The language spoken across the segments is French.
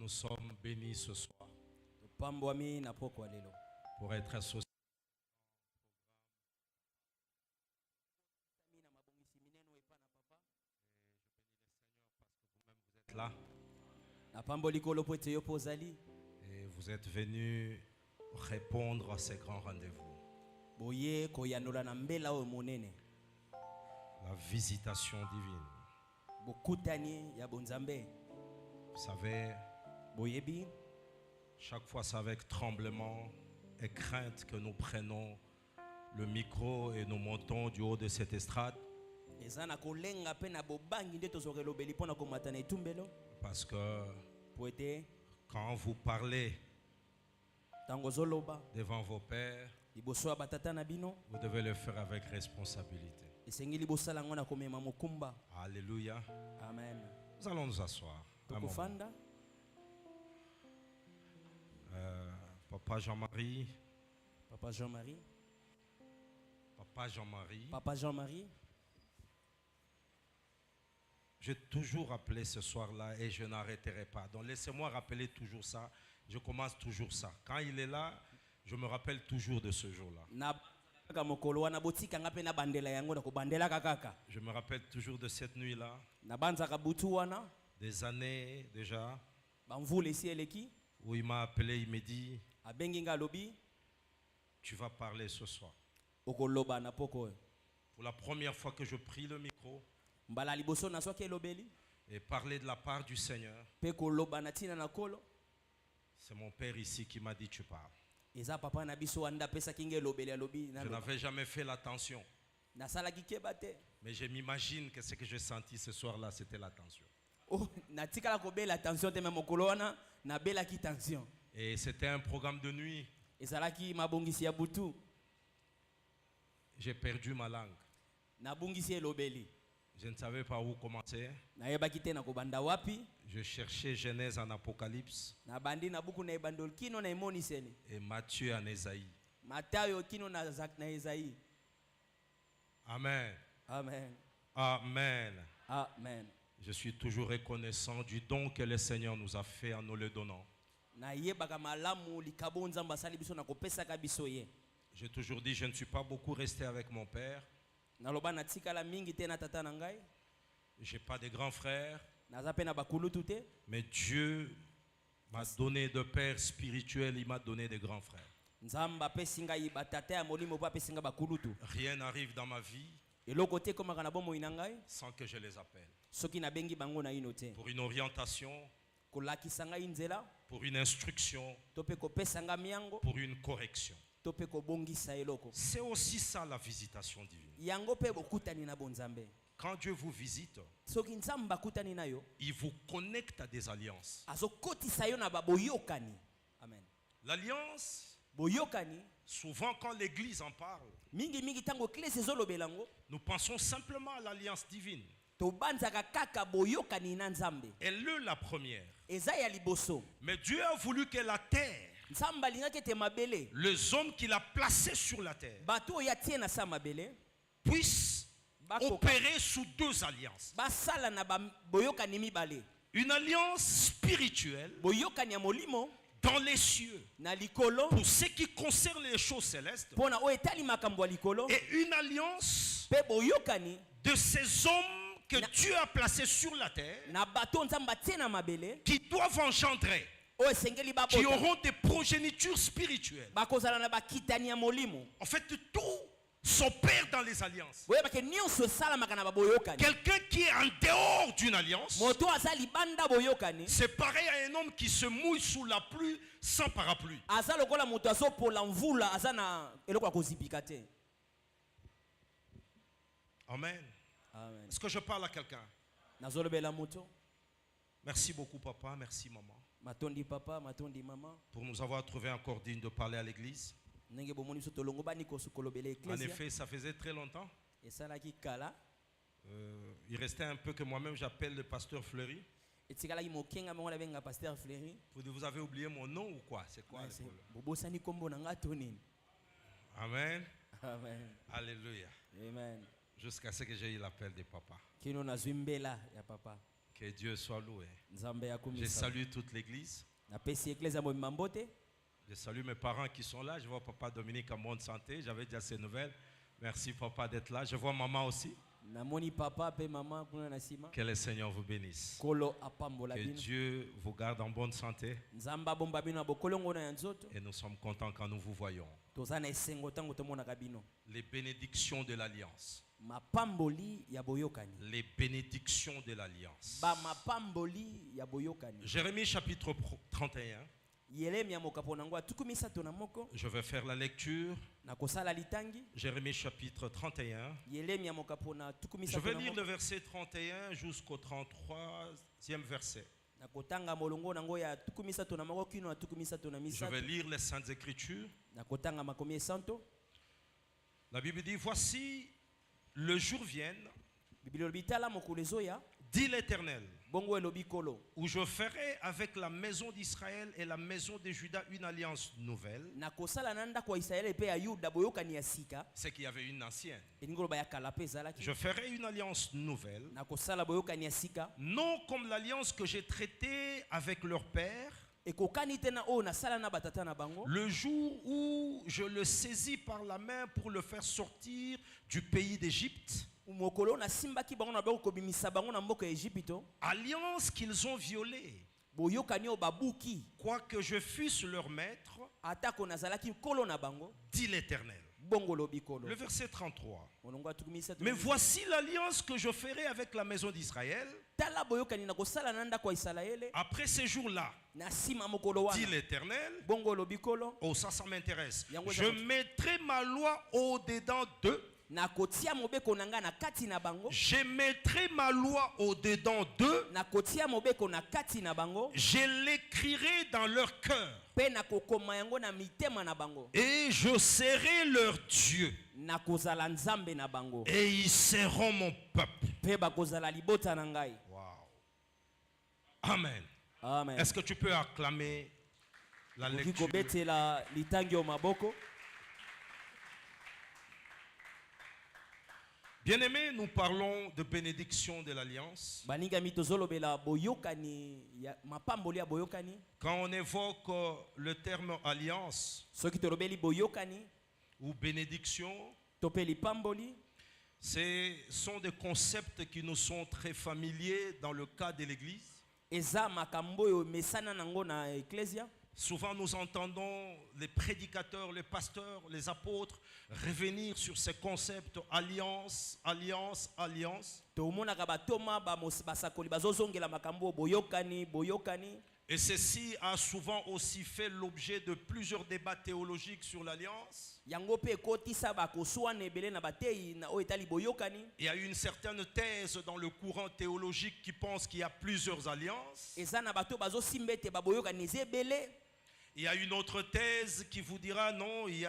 nous sommes bénis ce soir pour être associés. Là. Et vous êtes venus répondre à ces grands rendez-vous. La visitation divine. Vous savez, chaque fois c'est avec tremblement et crainte que nous prenons le micro et nous montons du haut de cette estrade. Parce que quand vous parlez devant vos pères, vous devez le faire avec responsabilité. Alléluia. Amen. Nous allons nous asseoir. Papa Jean-Marie. Papa Jean-Marie. Papa Jean-Marie. Papa Jean-Marie. J'ai toujours rappelé ce soir-là et je n'arrêterai pas. Donc laissez-moi rappeler toujours ça. Je commence toujours ça. Quand il est là, je me rappelle toujours de ce jour-là. Je me rappelle toujours de cette nuit-là. Des années déjà. Où il m'a appelé, il m'a dit, tu vas parler ce soir. Pour la première fois que je pris le micro et parler de la part du Seigneur, c'est mon père ici qui m'a dit tu parles. Je n'avais jamais fait l'attention. Mais je m'imagine que ce que j'ai senti ce soir-là, c'était l'attention. Et c'était un programme de nuit. J'ai perdu ma langue. Je ne savais pas où commencer. Je cherchais Genèse en Apocalypse. Et Matthieu en Ésaïe. Amen. Amen. Amen. Amen. Je suis toujours reconnaissant du don que le Seigneur nous a fait en nous le donnant. J'ai toujours dit, je ne suis pas beaucoup resté avec mon père. Je n'ai pas de grands frères. Mais Dieu m'a donné de pères spirituels, il m'a donné de grands frères. Rien n'arrive dans ma vie sans que je les appelle. Pour une orientation, pour une instruction, pour une correction. C'est aussi ça la visitation divine. Quand Dieu vous visite, il vous connecte à des alliances. L'alliance, souvent quand l'Église en parle, nous pensons simplement à l'alliance divine. Elle est la première. Mais Dieu a voulu que la terre, les hommes qu'il a placés sur la terre, puissent opérer sous deux alliances. Une alliance spirituelle dans les cieux pour ce qui concerne les choses célestes, et une alliance de ces hommes que Dieu a placés sur la terre qui doivent engendrer, qui auront des progénitures spirituelles. En fait, tout s'opère dans les alliances. Quelqu'un qui est en dehors d'une alliance, c'est pareil à un homme qui se mouille sous la pluie sans parapluie. Amen. Amen. Est-ce que je parle à quelqu'un? Merci beaucoup papa, merci maman, pour nous avoir trouvé encore digne de parler à l'église. En effet, ça faisait très longtemps. Il restait un peu que moi-même j'appelle le pasteur Fleury. Vous avez oublié mon nom ou quoi? C'est quoi? Amen. Amen. Alléluia. Amen. Jusqu'à ce que j'ai eu l'appel de papa. Que Dieu soit loué. Nzambe Je akumisa. salue toute l'église. Napesi eklezia mo mambote. Je salue mes parents qui sont là. Je vois papa Dominique en bonne santé. J'avais déjà ces nouvelles. Merci papa d'être là. Je vois maman aussi. Namoni papa pe mama kuna na sima. Que le Seigneur vous bénisse. Kolo apambola Que bino. Dieu vous garde en bonne santé. Nzamba bomba bino bokolongo na nzoto. Et nous sommes contents quand nous vous voyons. Tozana esengo tango tomona kabino. Les bénédictions de l'alliance. Mapamboli ya boyokani. Les bénédictions de l'alliance. Ba mapamboli ya boyokani. Jérémie chapitre 31. Yeremia mokapona ngo atukumisa tona moko. Je vais faire la lecture. Na kosala litangi. Jérémie chapitre 31. Yeremia mokapona tukumisa Je vais tona lire moko. le verset 31 jusqu'au 33e verset. Na kotanga molongo nango ya tukumisa tona moko kino na tukumisa tona Je misato. vais lire les Saintes Écritures. Na kotanga makomi santo. La Bible dit, voici le jour vienne, Biblia bitala mokulezoya dit l'Éternel, bongo elobi kolo. où je ferai avec la maison d'Israël et la maison de Juda une alliance nouvelle. Na kosala nanda kwa Israeli pe ya Yuda boyokani ya sika. C'est qu'il y avait une ancienne. Elingolo ba ya kala pe zalaki. Je ferai une alliance nouvelle, Na kosala boyokani ya sika. non comme l'alliance que j'ai traitée avec leur père, Ekokani tena o na sala na batata na bango. le jour où je le saisis par la main pour le faire sortir du pays d'Égypte. Mokolo na simbaki bango na bako bimisa bango na mboka ya Egypto. Alliance qu'ils ont violée, Boyokani o babuki. quoique je fusse leur maître, Atako na zalaki kolo na bango. dit l'Éternel. Bongo lobi kolo. Le verset 33. Molongo atukumisa tona. Mais voici l'alliance que je ferai avec la maison d'Israël Tala boyokani na kosala nanda kwa Israeli. après ces jours-là, Na sima mokolo dit wana. l'Éternel. Bongo lobi kolo. Oh, ça m'intéresse. Yango Je eza- mettrai ma loi au-dedans d'eux. Na kotia mobeko nanga na kati na bango. Je mettrai ma loi au-dedans d'eux. Na kotia mobeko na kati na bango. Je l'écrirai dans leur cœur. Pe na kokoma yango na mitema na bango. Et je serai leur Dieu. Na kozala nzambe na bango. Et ils seront mon peuple. Pe bakozala libota na ngai. Wow. Amen. Amen. Est-ce que tu peux acclamer la Okoki lecture? kobetela litangi o maboko. Bien-aimés, nous parlons de bénédiction de l'alliance. Balingami tozolobela boyokani ya mapamboli ya boyokani. Quand on évoque le terme alliance Soki tolobeli boyokani ou bénédiction, to pe lipamboli ce sont des concepts qui nous sont très familiers dans le cas de l'Église. eza makambo oyo mesana nango na eklesia. Souvent, nous entendons les prédicateurs, les pasteurs, les apôtres revenir sur ces concepts alliance, alliance, alliance. Tomonaka batoma basakoli bazozongela makambo boyokani boyokani. Et ceci a souvent aussi fait l'objet de plusieurs débats théologiques sur l'alliance. Yango pe kotisa bakoswana ebele na batei na oyo etali boyokani. Il y a une certaine thèse dans le courant théologique qui pense qu'il y a plusieurs alliances. Eza na bato bazosimba ete baboyokani eza ebele. Il y a une autre thèse qui vous dira non, il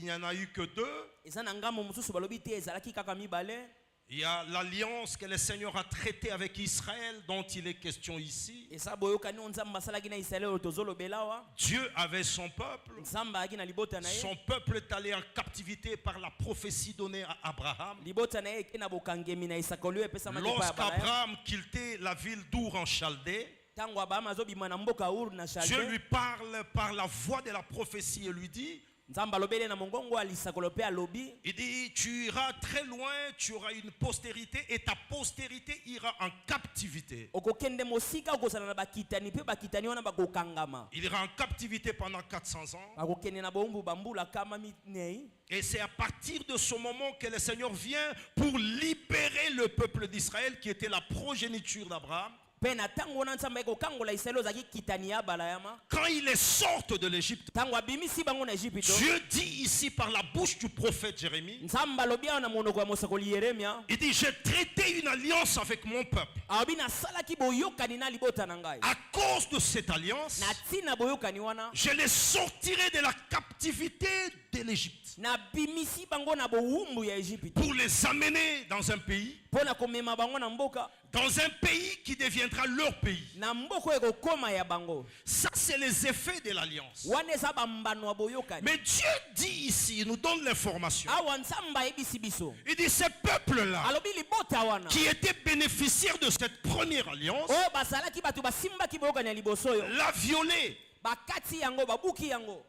n'y en a eu que deux. Eza na ngambo mosusu balobi te ezalaki kaka mibale. Il y a l'alliance que le Seigneur a traitée avec Israël, dont il est question ici. Eza boyokani o nzambe asalaki na Israeli oyo tozolobela awa. Dieu avait son peuple. Nzambe ayaki na libota na ye. Son peuple est allé en captivité par la prophétie donnée à Abraham. Libota na ye eke na bokangemi na isakoli oyo epesamaki epai ya Abraham. Lorsqu'Abraham quittait la ville d'Our en Chaldée, Tango Abraham azobima na mboka Ur na Dieu Chaldée. lui parle par la voix de la prophétie et lui dit, Nzambe alobeli na mongongo alisakolo pe alobi. il dit, tu iras très loin, tu auras une postérité et ta postérité ira en captivité. Okokende mosika okozala na bakitani pe bakitani wana bakokangama. Il ira en captivité pendant 400 ans. Bakokende na bombu bambula kama minei. Et c'est à partir de ce moment que le Seigneur vient pour libérer le peuple d'Israël qui était la progéniture d'Abraham. Pe na tango wana nzambe kokangola Israeli ozaki kitani ya balayama. Quand ils sortent de l'Égypte, Tango abimisi bango na Egypte. Dieu dit ici par la bouche du prophète Jérémie, Nzambe alobi na monoko ya mosakoli Yeremia. il dit, j'ai traité une alliance avec mon peuple. Abi na salaki boyokani na libota na ngai. À cause de cette alliance, Na tina boyokani wana. je les sortirai de la captivité de l'Égypte Na bimisi bango na bowumbu ya Egypte. pour les amener dans un pays Pona komema bango na mboka. dans un pays qui deviendra leur pays. na mboko ekokoma ya bango. Ça, c'est les effets de l'alliance. Wana eza bambano ya boyokani. Mais Dieu dit ici, il nous donne l'information. Awa nzamba yebisi biso. Il dit ce peuple-là Alobi libota wana. qui était bénéficiaire de cette première alliance Oh basalaki batu basimbaki boyokani ya liboso yo. l'a violé. Bakati yango babuki yango.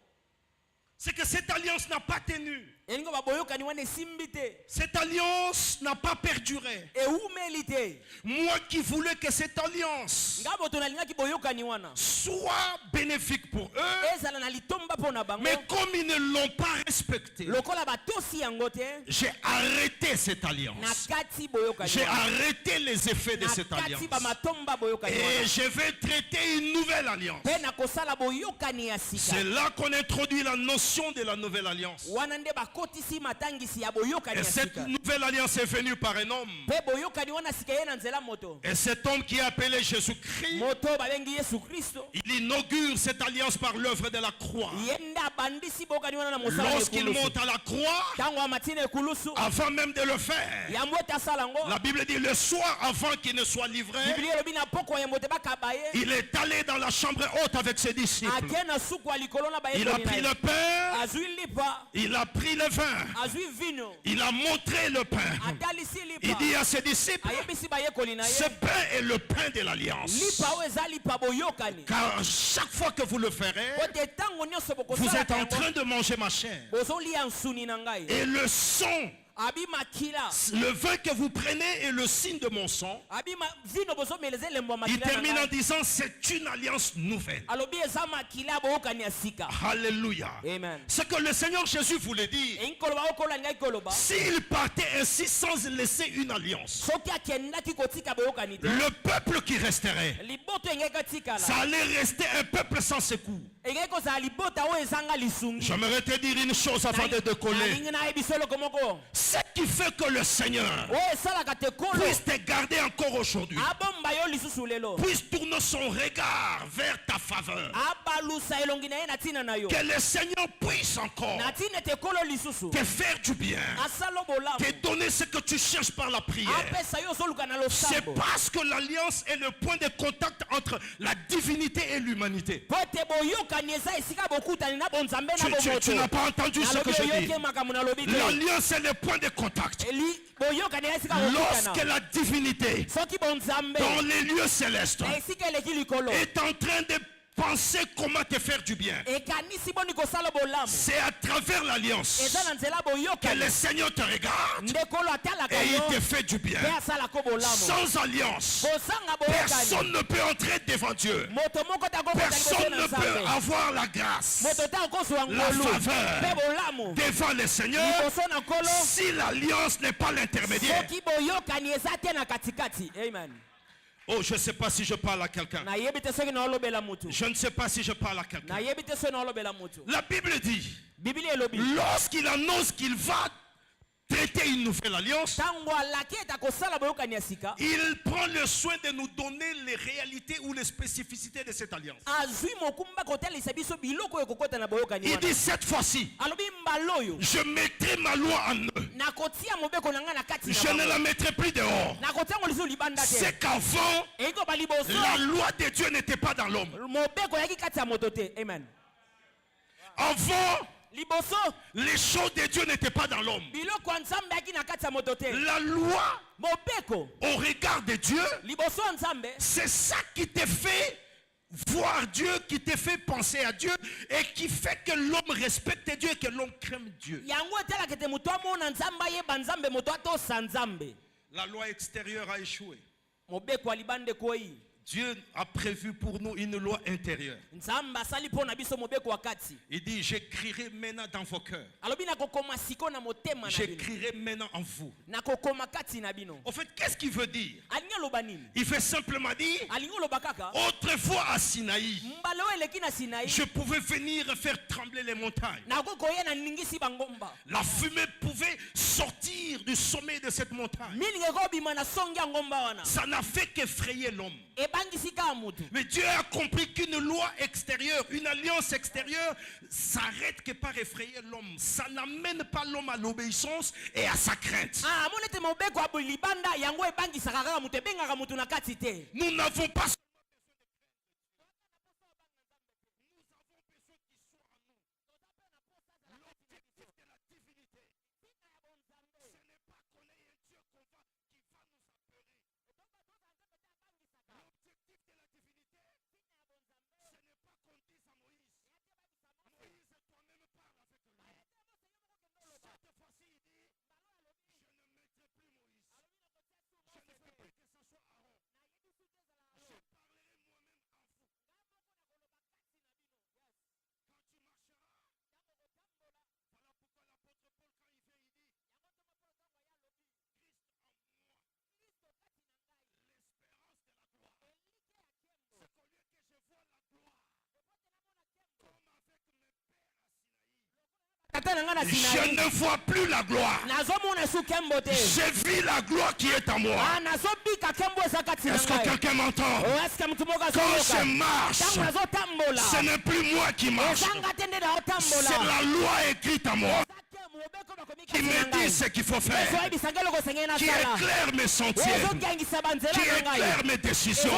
C'est que cette alliance n'a pas tenu. Elingo baboyokani wana esimbi te. Cette alliance n'a pas perduré. Eumeli te. Moi qui voulais que cette alliance Ngabo tonalingaki boyokani wana. soit bénéfique pour eux, Ezala na litomba pona bango. mais comme ils ne l'ont pas respecté, Lokola batosi yango te. j'ai arrêté cette Na alliance. kati boyokani. J'ai arrêté les effets de cette Na alliance. kati ba matomba boyokani Et wana. je vais traiter une nouvelle alliance. Pe na kosala boyokani ya sika. C'est là qu'on introduit la notion de la nouvelle alliance. Wana nde bakotisi matangisi ya boyokani Et ya cette sika. nouvelle alliance est venue par un homme. Pe boyokani wana sika ye na nzela moto. Et cet homme qui est appelé Jésus-Christ, Moto babengi Yesu Kristo. il inaugure cette alliance par l'œuvre de la croix. Yenda abandisi boyokani wana na mosala Lorsqu'il ekulusu. monte à la croix, Tango amatine ekulusu. avant même de le faire, Ya moto asala ngo. la Bible dit le soir avant qu'il ne soit livré, Biblia elobi na poko ya moto bakaba ye. il est allé dans la chambre haute avec ses disciples. Ake na suku ya likolo na Il a bayekoli na pris ye. le pain, Azwi lipa. il a pris le vin, Azwi vino. il a montré le pain. Atalisi Il lipa. dit à ses disciples, Ayebisi bayekoli na ce ye. pain est le pain de l'alliance. Lipa oyo eza lipa boyokani. Car chaque fois que vous le ferez, Ote tango nyonso vous bokosala êtes en yango. train de manger ma chair. Bozolia nsuni na ngai. Et le sang, Abima kila. le vin que vous prenez est le signe de mon sang. Abima vino bozomeleze lembo Il makila na termine en ngai. disant, c'est une alliance nouvelle. Alobi eza makila boyokani ya sika. Alléluia. Amen. Ce que le Seigneur Jésus voulait dire, Enkoloba okola ngai koloba. s'il partait ainsi sans laisser une alliance, Soki akendaki kotika boyokani te. le peuple qui resterait, Liboto engeki kotikala. ça allait rester un peuple sans secours. Engeki kozala libota oyo ezanga lisungi. J'aimerais te dire une chose avant de décoller. Nalingi nayebi eloko moko. Ce qui fait que le Seigneur Oyo esalaka te kolo. puisse te garder encore aujourd'hui, Abomba yo lisusu lelo. puisse tourner son regard vers ta faveur, Abalusa elongi na ye na ntina na yo. que le Seigneur puisse encore Na ntina te kolo lisusu. te faire du bien, Asalo bolamu. te donner ce que tu cherches par la prière. Apesa yo zoluka na C'est losambo. parce que l'alliance est le point de contact entre la divinité et l'humanité. Pote boyokani eza esika bokutani na bonzambe na bomoto. Tu n'as pas entendu ce que je dis. Nalobi makambo nalobi te. L'alliance est le point de contact. Eli boyokani eza esika Lorsque bokutana. la divinité Soki bonzambe. dans les lieux célestes Na esika eleki likolo. est en train de penser comment te faire du bien, Ekanisi boni kosala bolamu. c'est à travers l'alliance Eza na nzela que boyokani. le Seigneur te regarde Ndekolo atalaka et il yo. te fait du bien. Pe asalako bolamu. Sans alliance, Bosanga boyokani. personne ne peut entrer devant Dieu. Moto moko takobota Personne liboso ne na peut nzambe. avoir la grâce Moto takozwa La ngolu. faveur. Pe bolamu. devant le Seigneur Liboso na kolo. si l'alliance n'est pas l'intermédiaire. Soki boyokani eza te na katikati. Amen. Oh, je ne sais pas si je parle à quelqu'un. Nayebi te soki naolobela mutu. Je ne sais pas si je parle à quelqu'un. Nayebi te soki naolobela mutu. La Bible dit, Biblia elobi. lorsqu'il annonce qu'il va traiter une nouvelle alliance, Tango alaki eta kosala boyokani ya sika. il prend le soin de nous donner les réalités ou les spécificités de cette alliance. Azwi mokumba kotelisa biso biloko ekokota na boyokani Il wana. dit cette fois-ci, Alobi mbaloyo. je mettrai ma loi en eux. Nakotia mobeko na nga na kati na Je ne bango. la mettrai plus dehors. Nakotia ngo lisu libanda te. C'est qu'avant, Eko ba liboso. la loi de Dieu n'était pas dans l'homme. Mobeko yaki kati ya moto te. Amen. Avant, Liboso. les choses de Dieu n'étaient pas dans l'homme. Biloko ya nzambe yaki na kati ya moto te. La loi, Mobeko. au regard de Dieu, Liboso ya nzambe. c'est ça qui te fait voir Dieu, qui te fait penser à Dieu et qui fait que l'homme respecte Dieu et que l'homme craint Dieu. Yango etalaka te moto amona nzambe ayeba nzambe moto atosa nzambe. La loi extérieure a échoué. Mobeko ya libande koi. Dieu a prévu pour nous une loi intérieure. Nzambe asali pona biso mobeko wa kati. Il dit, j'écrirai maintenant dans vos cœurs. Alobi nakokoma siko na motema na bino. J'écrirai maintenant en vous. Nakokoma kati na bino. En fait, qu'est-ce qu'il veut dire? Alingi aloba nini? Il veut simplement dire, Alingi aloba kaka. autrefois à Sinaï, Mbala oyo eleki na Sinai. je pouvais venir faire trembler les montagnes. Nakokoya na ningisi bangomba. La fumée pouvait sortir du sommet de cette montagne. Milingi ekobima na songi ya ngomba wana. Ça n'a fait qu'effrayer l'homme. Ebangisi ka mutu. Mais Dieu a compris qu'une loi extérieure, une alliance extérieure, s'arrête que par effrayer l'homme. Ça n'amène pas l'homme à l'obéissance et à sa crainte. Ah, monete mobeko abu libanda yango ebangisaka kaka mutu Nous n'avons pas je ne vois plus la gloire. J'ai vu la gloire qui est en moi. Est-ce que quelqu'un m'entend? Quand je marche, ce n'est plus moi qui marche. C'est la loi écrite en moi qui me dit ce qu'il faut faire, qui éclaire mes sentiers, qui éclaire mes décisions.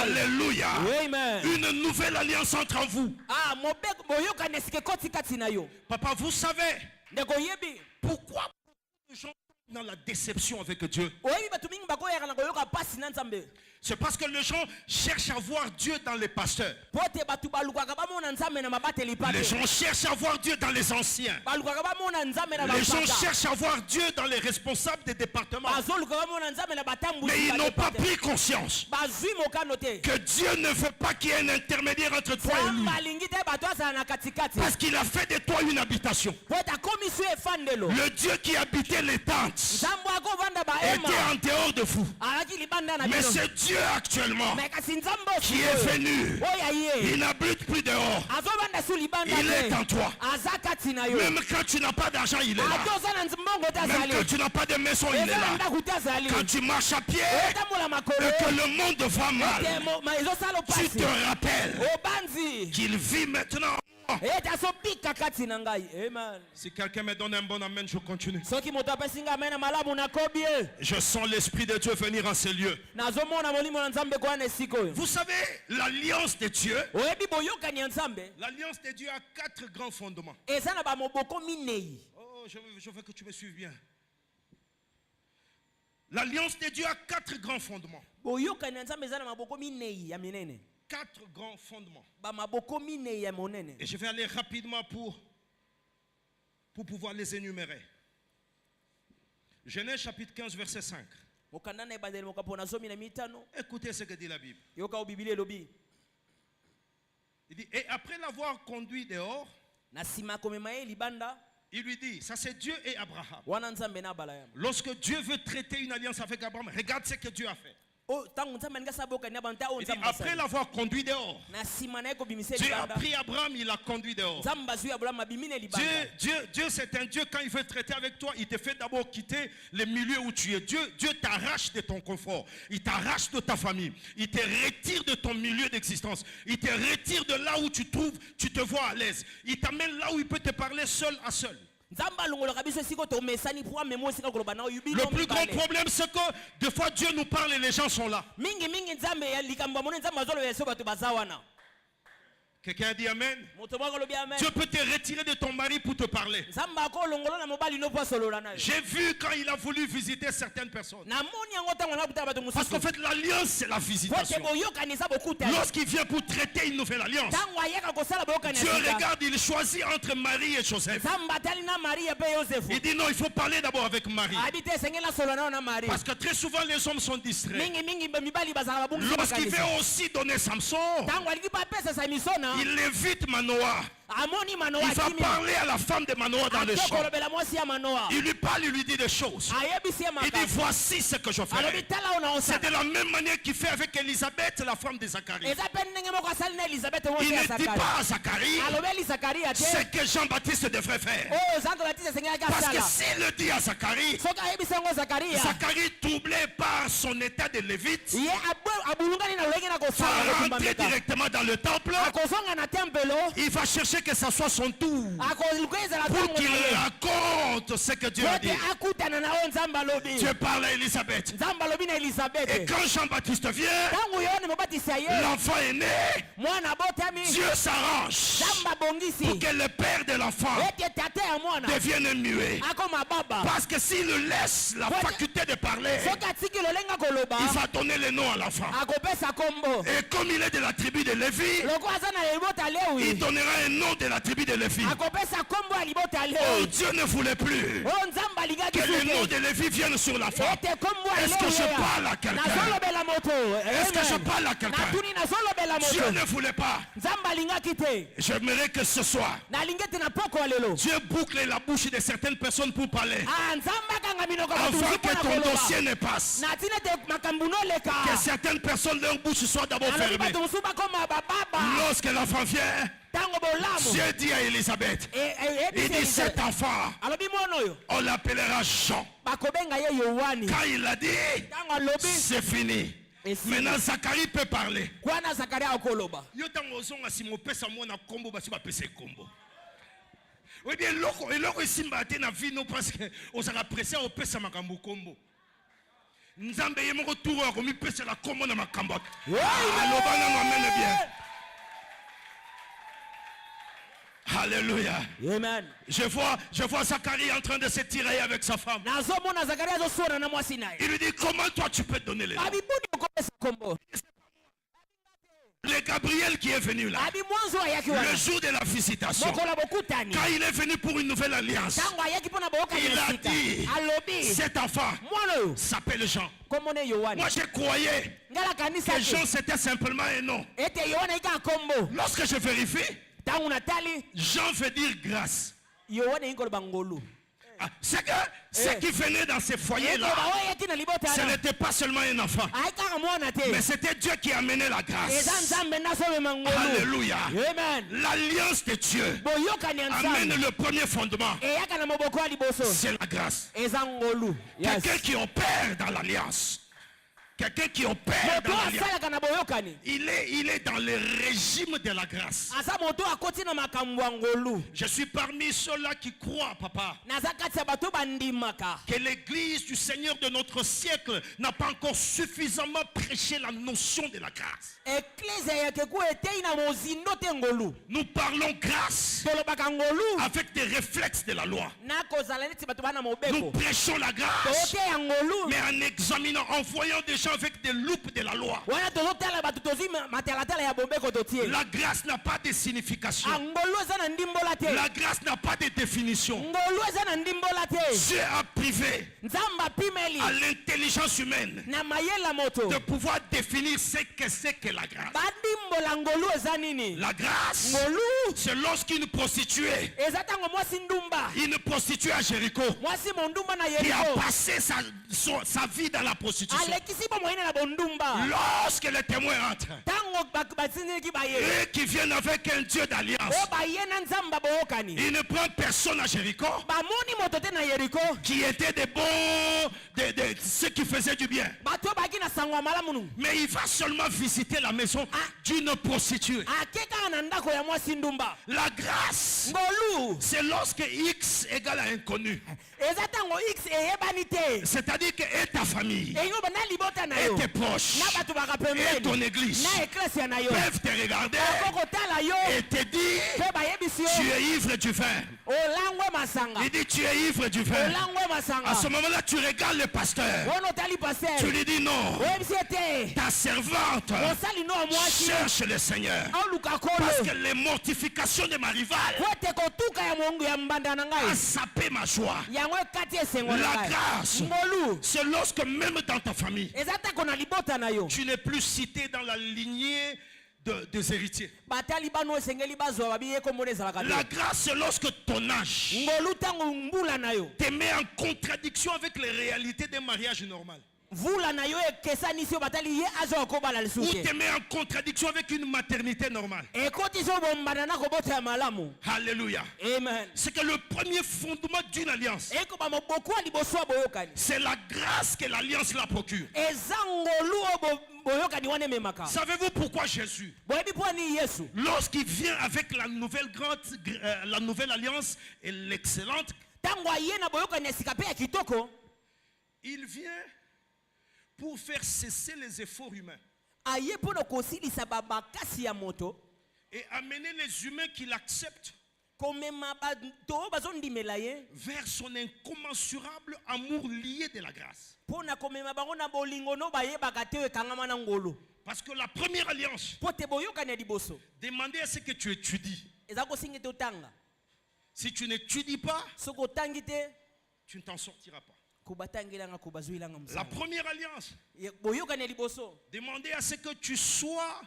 Alléluia. Une nouvelle alliance entre vous. Papa, vous savez pourquoi les gens sont dans la déception avec Dieu? C'est parce que les gens cherchent à voir Dieu dans les pasteurs. Les gens cherchent à voir Dieu dans les anciens. Les gens cherchent à voir Dieu dans les responsables des départements. Mais ils n'ont pas pris conscience que Dieu ne veut pas qu'il y ait un intermédiaire entre toi et lui. Parce qu'il a fait de toi une habitation. Le Dieu qui habitait les tentes était en dehors de vous. Mais c'est Dieu actuellement qui est venu. Il n'habite plus dehors. Il est en toi. Même quand tu n'as pas d'argent, il est là. Même quand tu n'as pas de maison, il est là. Quand tu marches à pied et que le monde va mal, tu te rappelles qu'il vit maintenant. Si quelqu'un me donne un bon amen, je continue. Je sens l'Esprit de Dieu venir en ces lieux. Vous savez, l'alliance de Dieu, l'alliance de Dieu a 4 grands fondements. Oh, je veux que tu me suives bien. L'alliance de Dieu a 4 grands fondements. 4 grands fondements. Et je vais aller rapidement pour pouvoir les énumérer. Genèse chapitre 15 verset 5. Écoutez ce que dit la Bible. Il dit, et après l'avoir conduit dehors, il lui dit, ça c'est Dieu et Abraham. Lorsque Dieu veut traiter une alliance avec Abraham, regarde ce que Dieu a fait. Il dit, après l'avoir conduit dehors, Dieu a pris Abraham, il l'a conduit dehors. Dieu c'est un Dieu, quand il veut traiter avec toi, il te fait d'abord quitter le milieu où tu es. Dieu t'arrache de ton confort, il t'arrache de ta famille, il te retire de ton milieu d'existence, il te retire de là où tu te vois à l'aise, il t'amène là où il peut te parler seul à seul. Le plus grand problème, c'est que des fois Dieu nous parle et les gens sont là. Quelqu'un a dit amen. Dieu peut te retirer de ton mari pour te parler. J'ai vu quand il a voulu visiter certaines personnes. Parce qu'en fait l'alliance c'est la visitation. Lorsqu'il vient pour traiter une nouvelle alliance, Dieu regarde, il choisit entre Marie et Joseph. Il dit non, il faut parler d'abord avec Marie. Parce que très souvent les hommes sont distraits. Lorsqu'il veut aussi donner Samson, il invite Manoah. Il va parler à la femme de Manoah dans le champ. Il lui parle, il lui dit des choses. Il dit voici ce que je ferai. C'est de la même manière qu'il fait avec Élisabeth, la femme de Zacharie. Il ne dit pas à Zacharie ce que Jean-Baptiste devrait faire. Parce que s'il le dit à Zacharie, Zacharie, troublé par son état de lévite, va rentrer directement dans le temple. Il va chercher attendait que ça soit son tour pour qu'il raconte ce que Dieu a dit. Dieu parle à Élisabeth. Et quand Jean-Baptiste vient, l'enfant est né. Dieu s'arrange pour que le père de l'enfant devienne muet. Parce que s'il laisse la faculté de parler, il va donner le nom à l'enfant. Et comme il est de la tribu de Lévi, il donnera un nom de la tribu de Lévi. Oh, Dieu ne voulait plus que le nom de Lévi vienne sur la femme. Est-ce que je parle à quelqu'un? Est-ce que je parle à quelqu'un? Dieu ne voulait pas. J'aimerais que ce soir, Dieu boucle la bouche de certaines personnes pour parler. Avant que ton dossier ne passe. Que certaines personnes, leur bouche soit d'abord fermée. Lorsque l'enfant vient, Dieu dit à Élisabeth, il dit cet enfant, on l'appellera Jean. Quand il a dit, c'est fini. Maintenant Zacharie peut parler. Oui bien loko simba te na vino parce que on s'est pressé au pesa makambo kombo. Nzambe yemoko tour ko mi pesa la kombo na makambo. Alobana m'amène bien. Alléluia. Amen. Je vois Zacharie en train de se tirer avec sa femme. Il lui dit comment toi tu peux donner les noms? Le Gabriel qui est venu là, le jour de la visitation, quand il est venu pour une nouvelle alliance, il a dit, cet enfant s'appelle Jean. Moi je croyais que Jean c'était simplement un nom. Lorsque je vérifie, Jean veut dire grâce. C'est que ce qui venait dans ces foyers-là, ce n'était pas seulement un enfant, mais c'était Dieu qui amenait la grâce. Alléluia. L'alliance de Dieu amène le premier fondement. C'est la grâce. Quelqu'un qui opère dans l'alliance. Quelqu'un qui opère dans l'alliance, il est dans le régime de la grâce. Je suis parmi ceux-là qui croient, papa, que l'église du Seigneur de notre siècle n'a pas encore suffisamment prêché la notion de la grâce. Nous parlons grâce avec des réflexes de la loi. Nous prêchons la grâce, mais en examinant, en voyant des gens avec des loupes de la loi. La grâce n'a pas de signification. La grâce n'a pas de définition. Dieu a privé à l'intelligence humaine de pouvoir définir ce que c'est que la grâce. La grâce, c'est lorsqu'une prostituée à Jéricho, qui a passé sa vie dans la prostitution, lorsque les témoins entrent et qui viennent avec un Dieu d'alliance, il ne prend personne à Jéricho qui était des bons, ceux qui faisaient du bien, mais il va seulement visiter la maison d'une prostituée. La grâce, c'est lorsque X égale à inconnu. C'est-à-dire que et ta famille, et tes proches, et ton église peuvent te regarder et te dire, tu es ivre du vin. Il dit, tu es ivre du vin. À ce moment-là, tu regardes le pasteur. Tu lui dis non. Ta servante cherche le Seigneur. Parce que les mortifications de ma rivale a sapé ma joie. La grâce, c'est lorsque même dans ta famille, tu n'es plus cité dans la lignée des héritiers. La grâce, c'est lorsque ton âge te met en contradiction avec les réalités d'un mariage normal. Ou te met en contradiction avec une maternité normale. Alléluia. Amen. C'est que le premier fondement d'une alliance, c'est la grâce que l'alliance la procure. Savez-vous pourquoi Jésus, lorsqu'il vient avec la nouvelle alliance et l'excellente, il vient pour faire cesser les efforts humains et amener les humains qui l'acceptent vers son incommensurable amour lié de la grâce. Parce que la première alliance demandait à ce que tu étudies. Si tu n'étudies pas, tu ne t'en sortiras pas. La première alliance demandait à ce que tu sois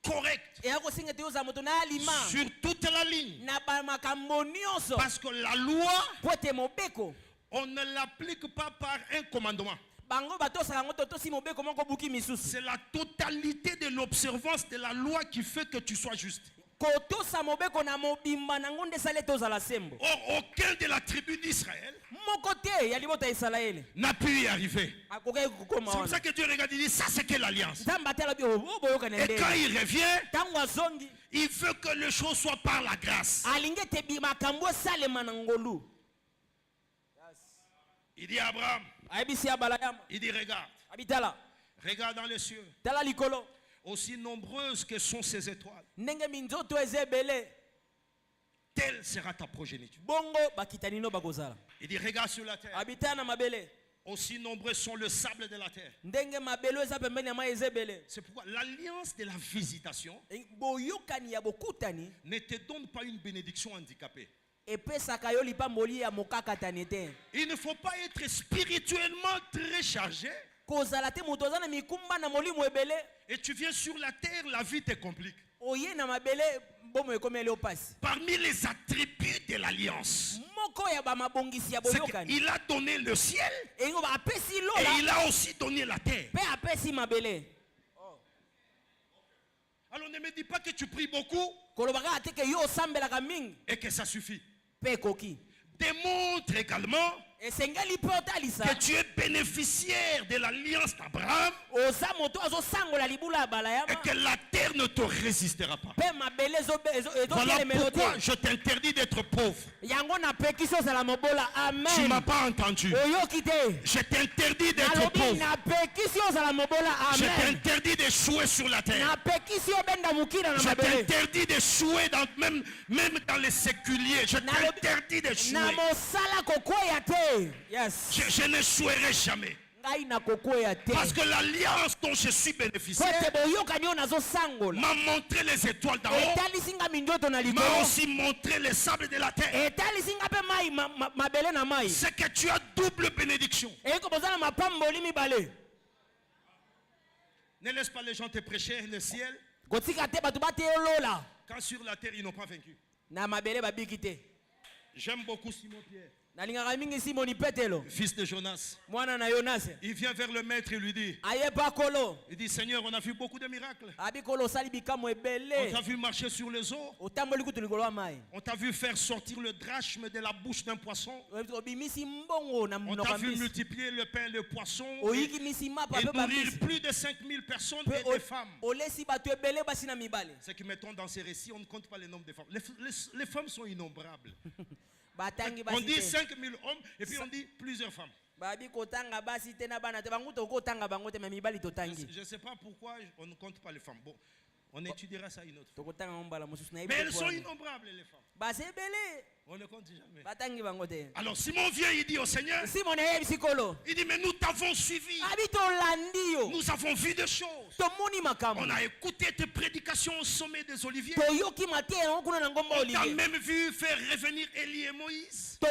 correct sur toute la ligne. Parce que la loi, on ne l'applique pas par un commandement. C'est la totalité de l'observance de la loi qui fait que tu sois juste. Or, aucun de la tribu d'Israël n'a pu y arriver. C'est pour ça que Dieu regarde et dit, ça c'est quelle alliance? Et quand il revient, il veut que les choses soient par la grâce. Il dit à Abraham, il dit regarde dans les cieux, aussi nombreuses que sont ces étoiles, telle sera ta progéniture. Il dit regarde sur la terre, aussi nombreux sont le sable de la terre. C'est pourquoi l'alliance de la visitation ne te donne pas une bénédiction handicapée. Il ne faut pas être spirituellement très chargé et tu viens sur la terre, la vie te complique. Parmi les attributs de l'alliance, c'est qu'il a donné le ciel et il a aussi donné la terre. Alors ne me dis pas que tu pries beaucoup et que ça suffit. Démontre également que tu es bénéficiaire de l'alliance d'Abraham et que la terre ne te résistera pas. Voilà pourquoi je t'interdis d'être pauvre. Tu ne m'as pas entendu. Je t'interdis d'être pauvre. Je t'interdis d'échouer sur la terre. Je t'interdis d'échouer même dans les séculiers. Je t'interdis d'échouer. Yes. Je n'échouerai jamais. Parce que l'alliance dont je suis bénéficiaire m'a montré les étoiles d'en haut, m'a aussi montré les sables de la terre. C'est que tu as double bénédiction. Ne laisse pas les gens te prêcher le ciel quand sur la terre ils n'ont pas vaincu. J'aime beaucoup Simon Pierre, fils de Jonas. Il vient vers le maître et lui dit, il dit, Seigneur, on a vu beaucoup de miracles. On t'a vu marcher sur les eaux. On t'a vu faire sortir le drachme de la bouche d'un poisson. On t'a vu multiplier le pain et le poisson et nourrir plus de 5000 personnes et des femmes. Ce qui mettons dans ces récits, on ne compte pas le nombre de femmes. Les femmes sont innombrables. On dit 5000 hommes et puis on dit plusieurs femmes. Je ne sais pas pourquoi on ne compte pas les femmes. Bon, on étudiera ça une autre fois. Mais elles sont innombrables les femmes. On ne compte jamais. Alors Simon vient, il dit au Seigneur, il dit mais nous t'avons suivi. Nous avons vu des choses. On a écouté tes prédications au sommet des Oliviers. On t'a même vu faire revenir Élie et Moïse. Tu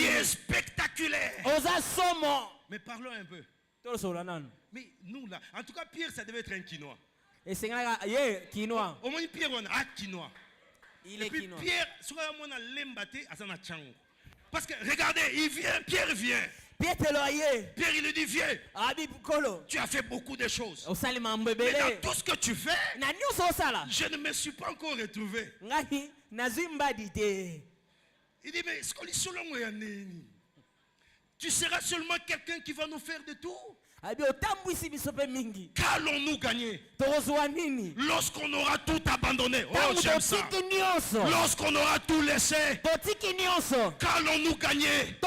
es spectaculaire. Mais parlons un peu. Mais nous là, en tout cas Pierre ça devait être un quinoa. Au moins Pierre on a quinoa. Et puis Pierre, parce que regardez, Pierre vient. Pierre il lui dit viens. Tu as fait beaucoup de choses. Mais dans tout ce que tu fais, je ne me suis pas encore retrouvé. Il dit mais tu seras seulement quelqu'un qui va nous faire de tout. Qu'allons-nous gagner lorsqu'on aura tout abandonné? Oh, j'aime ça. Lorsqu'on aura tout laissé, qu'allons-nous gagner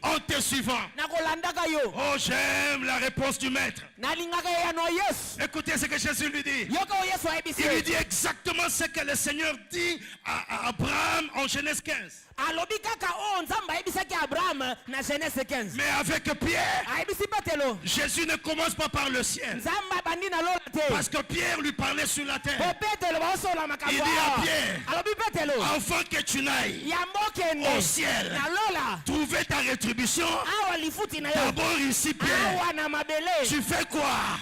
en te suivant? Oh, j'aime la réponse du maître. Écoutez ce que Jésus lui dit. Il lui dit exactement ce que le Seigneur dit à Abraham en Genèse 15. Mais avec Pierre, Jésus ne commence pas par le ciel, parce que Pierre lui parlait sur la terre. Il dit à Pierre, afin que tu n'ailles au ciel trouver ta rétribution, d'abord ici Pierre, tu fais quoi?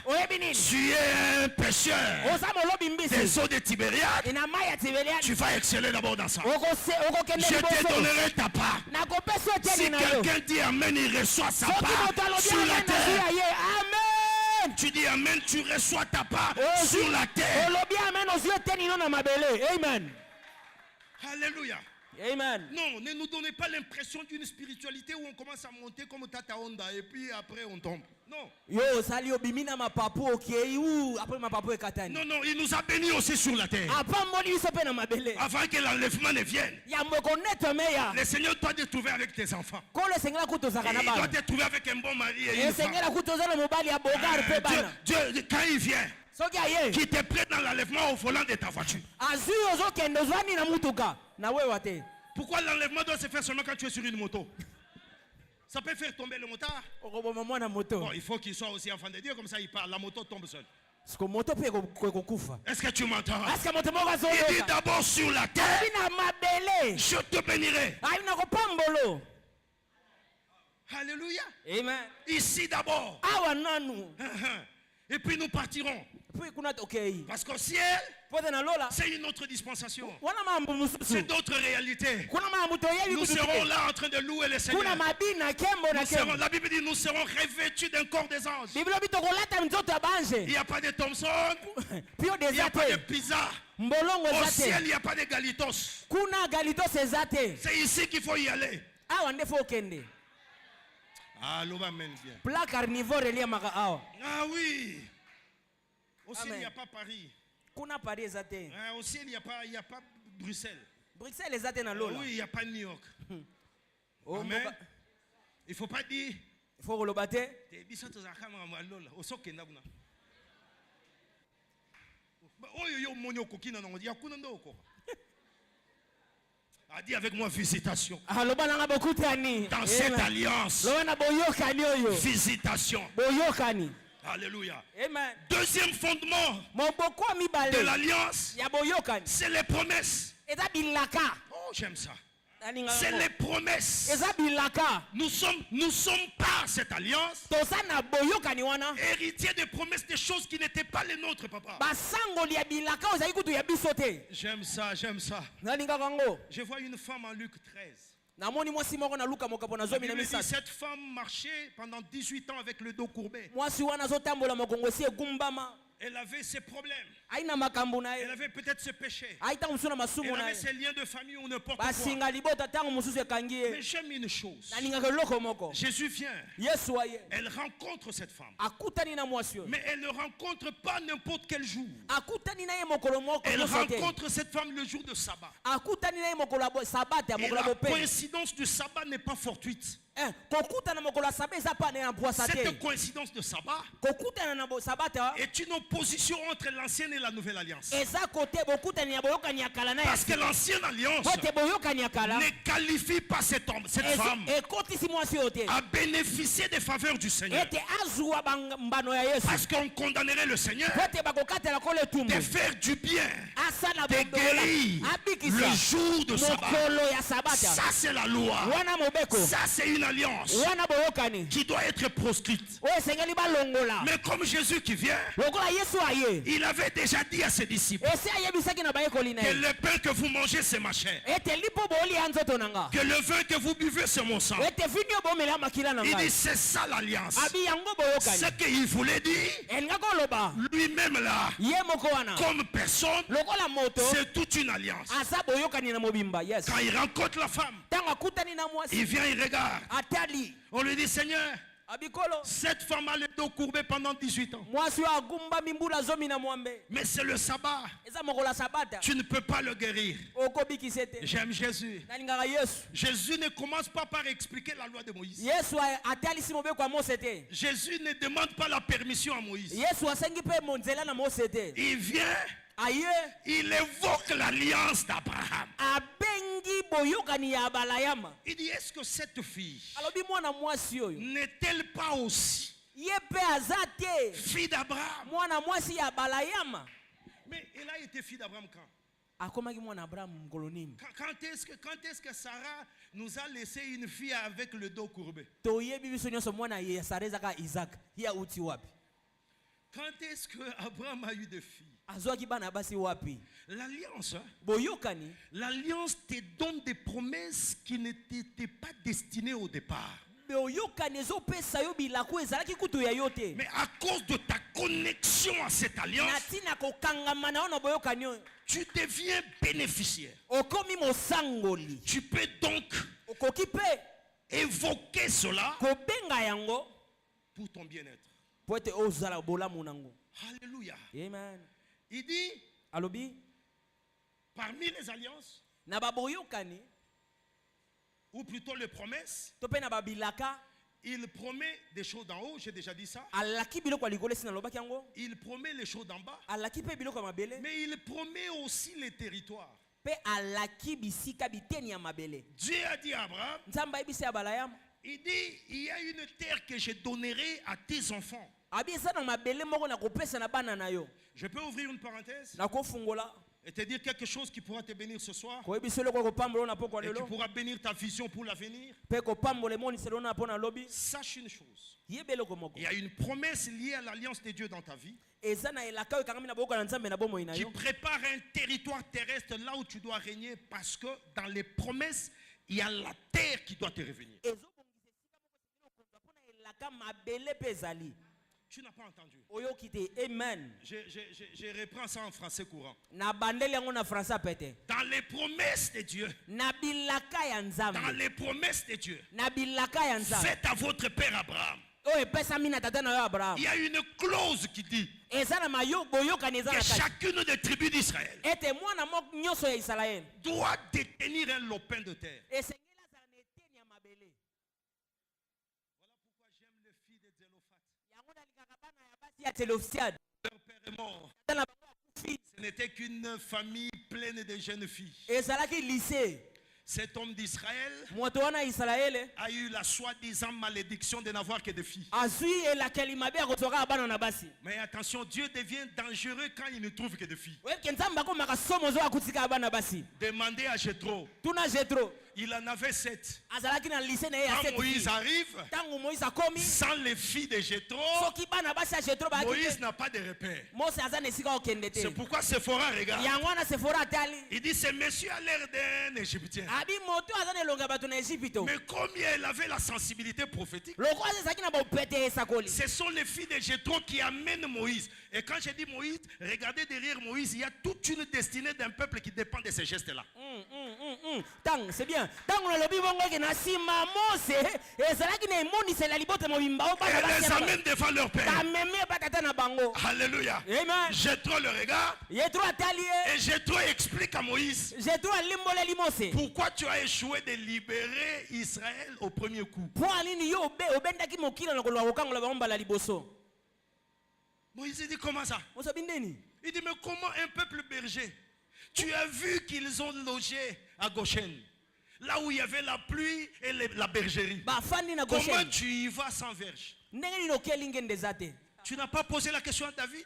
Tu es un pécheur des eaux de Tibériade. Tu vas exceller d'abord dans ça. Je te donnerai ta part. Si quelqu'un dit amen, il reçoit sa part sur la terre. Amen. Tu dis amen, tu reçois ta part sur la terre. Amen. Alléluia. Amen. Non, ne nous donnez pas l'impression d'une spiritualité où on commence à monter comme Tata Honda et puis après on tombe. Non. Non, non, il nous a bénis aussi sur la terre. Avant que l'enlèvement ne vienne. Le Seigneur doit te trouver avec tes enfants. Il doit te trouver avec un bon mari et une femme. Dieu, quand il vient, qui te plaît dans l'enlèvement au volant de ta voiture. Pourquoi l'enlèvement doit se faire seulement quand tu es sur une moto? Ça peut faire tomber le motard. Bon, il faut qu'il soit aussi enfant de Dieu, comme ça il parle, la moto tombe seule. Est-ce que tu m'entends? Il dit d'abord sur la terre, je te bénirai. Alléluia. Amen. Ici d'abord. Et puis nous partirons. Parce qu'au ciel, c'est une autre dispensation. C'est d'autres réalités. Nous serons là en train de louer le Seigneur. La Bible dit nous serons revêtus d'un corps des anges. Il n'y a pas de Thompson. Il n'y a pas de pizza. Au ciel, il n'y a pas de galitos. C'est ici qu'il faut y aller. Ah, l'homme amène bien. Ah oui. Au ciel, il n'y a pas Paris. Au ciel, il n'y a pas Bruxelles. Oui, il n'y a pas New York. Amen. Il ne faut pas dire. A dit avec moi visitation. Dans cette alliance. Visitation. Alléluia. Amen. Deuxième fondement de l'alliance, c'est les promesses. Oh, j'aime ça. C'est les promesses. Nous sommes par cette alliance héritiers des promesses, des choses qui n'étaient pas les nôtres, papa. J'aime ça, j'aime ça. Je vois une femme en Luc 13. Cette femme marchait pendant 18 ans avec le dos courbé. Elle avait ses problèmes. Elle avait peut-être ses péchés. Elle avait ses liens de famille ou n'importe quoi. Mais j'aime une chose. Jésus vient. Elle rencontre cette femme. Mais elle ne rencontre pas n'importe quel jour. Elle rencontre cette femme le jour de sabbat. Et la coïncidence du sabbat n'est pas fortuite. Cette coïncidence de sabbat est une opposition entre l'ancienne et la nouvelle alliance. Parce que l'ancienne alliance ne qualifie pas cette femme à bénéficier des faveurs du Seigneur. Parce qu'on condamnerait le Seigneur de faire du bien, de guérir le jour de sabbat. Ça c'est la loi. Ça c'est une alliance qui doit être proscrite. Mais comme Jésus qui vient, il avait déjà dit à ses disciples que le pain que vous mangez c'est ma chair, que le vin que vous buvez c'est mon sang. Il dit c'est ça l'alliance. Ce qu'il voulait dire lui-même là comme personne, c'est toute une alliance. Quand il rencontre la femme, il vient, il regarde. On lui dit Seigneur, Cette femme a le dos courbé pendant 18 ans. Mais c'est le sabbat. Tu ne peux pas le guérir. J'aime Jésus. Jésus ne commence pas par expliquer la loi de Moïse. Jésus ne demande pas la permission à Moïse. Il vient, il évoque l'alliance d'Abraham. Il dit, est-ce que cette fille n'est-elle pas aussi fille d'Abraham? Mais elle a été fille d'Abraham quand? Quand est-ce que Sarah nous a laissé une fille avec le dos courbé? Quand est-ce que Abraham a eu des filles? L'alliance, l'alliance te donne des promesses qui n'étaient pas destinées au départ. Mais à cause de ta connexion à cette alliance, tu deviens bénéficiaire. Tu peux donc évoquer cela pour ton bien-être. Alléluia. Amen. Il dit, parmi les alliances, ou plutôt les promesses, il promet des choses d'en haut, j'ai déjà dit ça. Il promet les choses d'en bas. Mais il promet aussi les territoires. Dieu a dit à Abraham, il dit, il y a une terre que je donnerai à tes enfants. Je peux ouvrir une parenthèse et te dire quelque chose qui pourra te bénir ce soir. Et qui pourra bénir ta vision pour l'avenir. Sache une chose. Il y a une promesse liée à l'alliance de Dieu dans ta vie qui prépare un territoire terrestre là où tu dois régner, parce que dans les promesses, il y a la terre qui doit te revenir. Tu n'as pas entendu. Amen. Je reprends ça en français courant. Dans les promesses de Dieu. Dans les promesses de Dieu. Faites à votre père Abraham. Il y a une clause qui dit que chacune des tribus d'Israël doit détenir un lopin de terre. Leur père est mort. Ce n'était qu'une famille pleine de jeunes filles. Cet homme d'Israël a eu la soi-disant malédiction de n'avoir que des filles. Mais attention, Dieu devient dangereux quand il ne trouve que des filles. Demandez à Jéthro. Il en avait 7. Quand Moïse arrive, sans les filles de Jéthro, Moïse n'a pas de repère. C'est pourquoi Séphora regarde. Il dit, ce monsieur a l'air d'un Égyptien. Mais comme elle avait la sensibilité prophétique, ce sont les filles de Jéthro qui amènent Moïse. Et quand je dis Moïse, regardez derrière Moïse, il y a toute une destinée d'un peuple qui dépend de ces gestes-là. C'est bien. Elle les amène devant leur père. Alléluia. Jéthro le regarde. Et Jéthro explique à Moïse, pourquoi tu as échoué de libérer Israël au premier coup. Moïse dit, comment ça? Il dit, mais comment un peuple berger? Tu as vu qu'ils ont logé à Goshen, là où il y avait la pluie et la bergerie. Comment tu y vas sans verge? Tu n'as pas posé la question à David?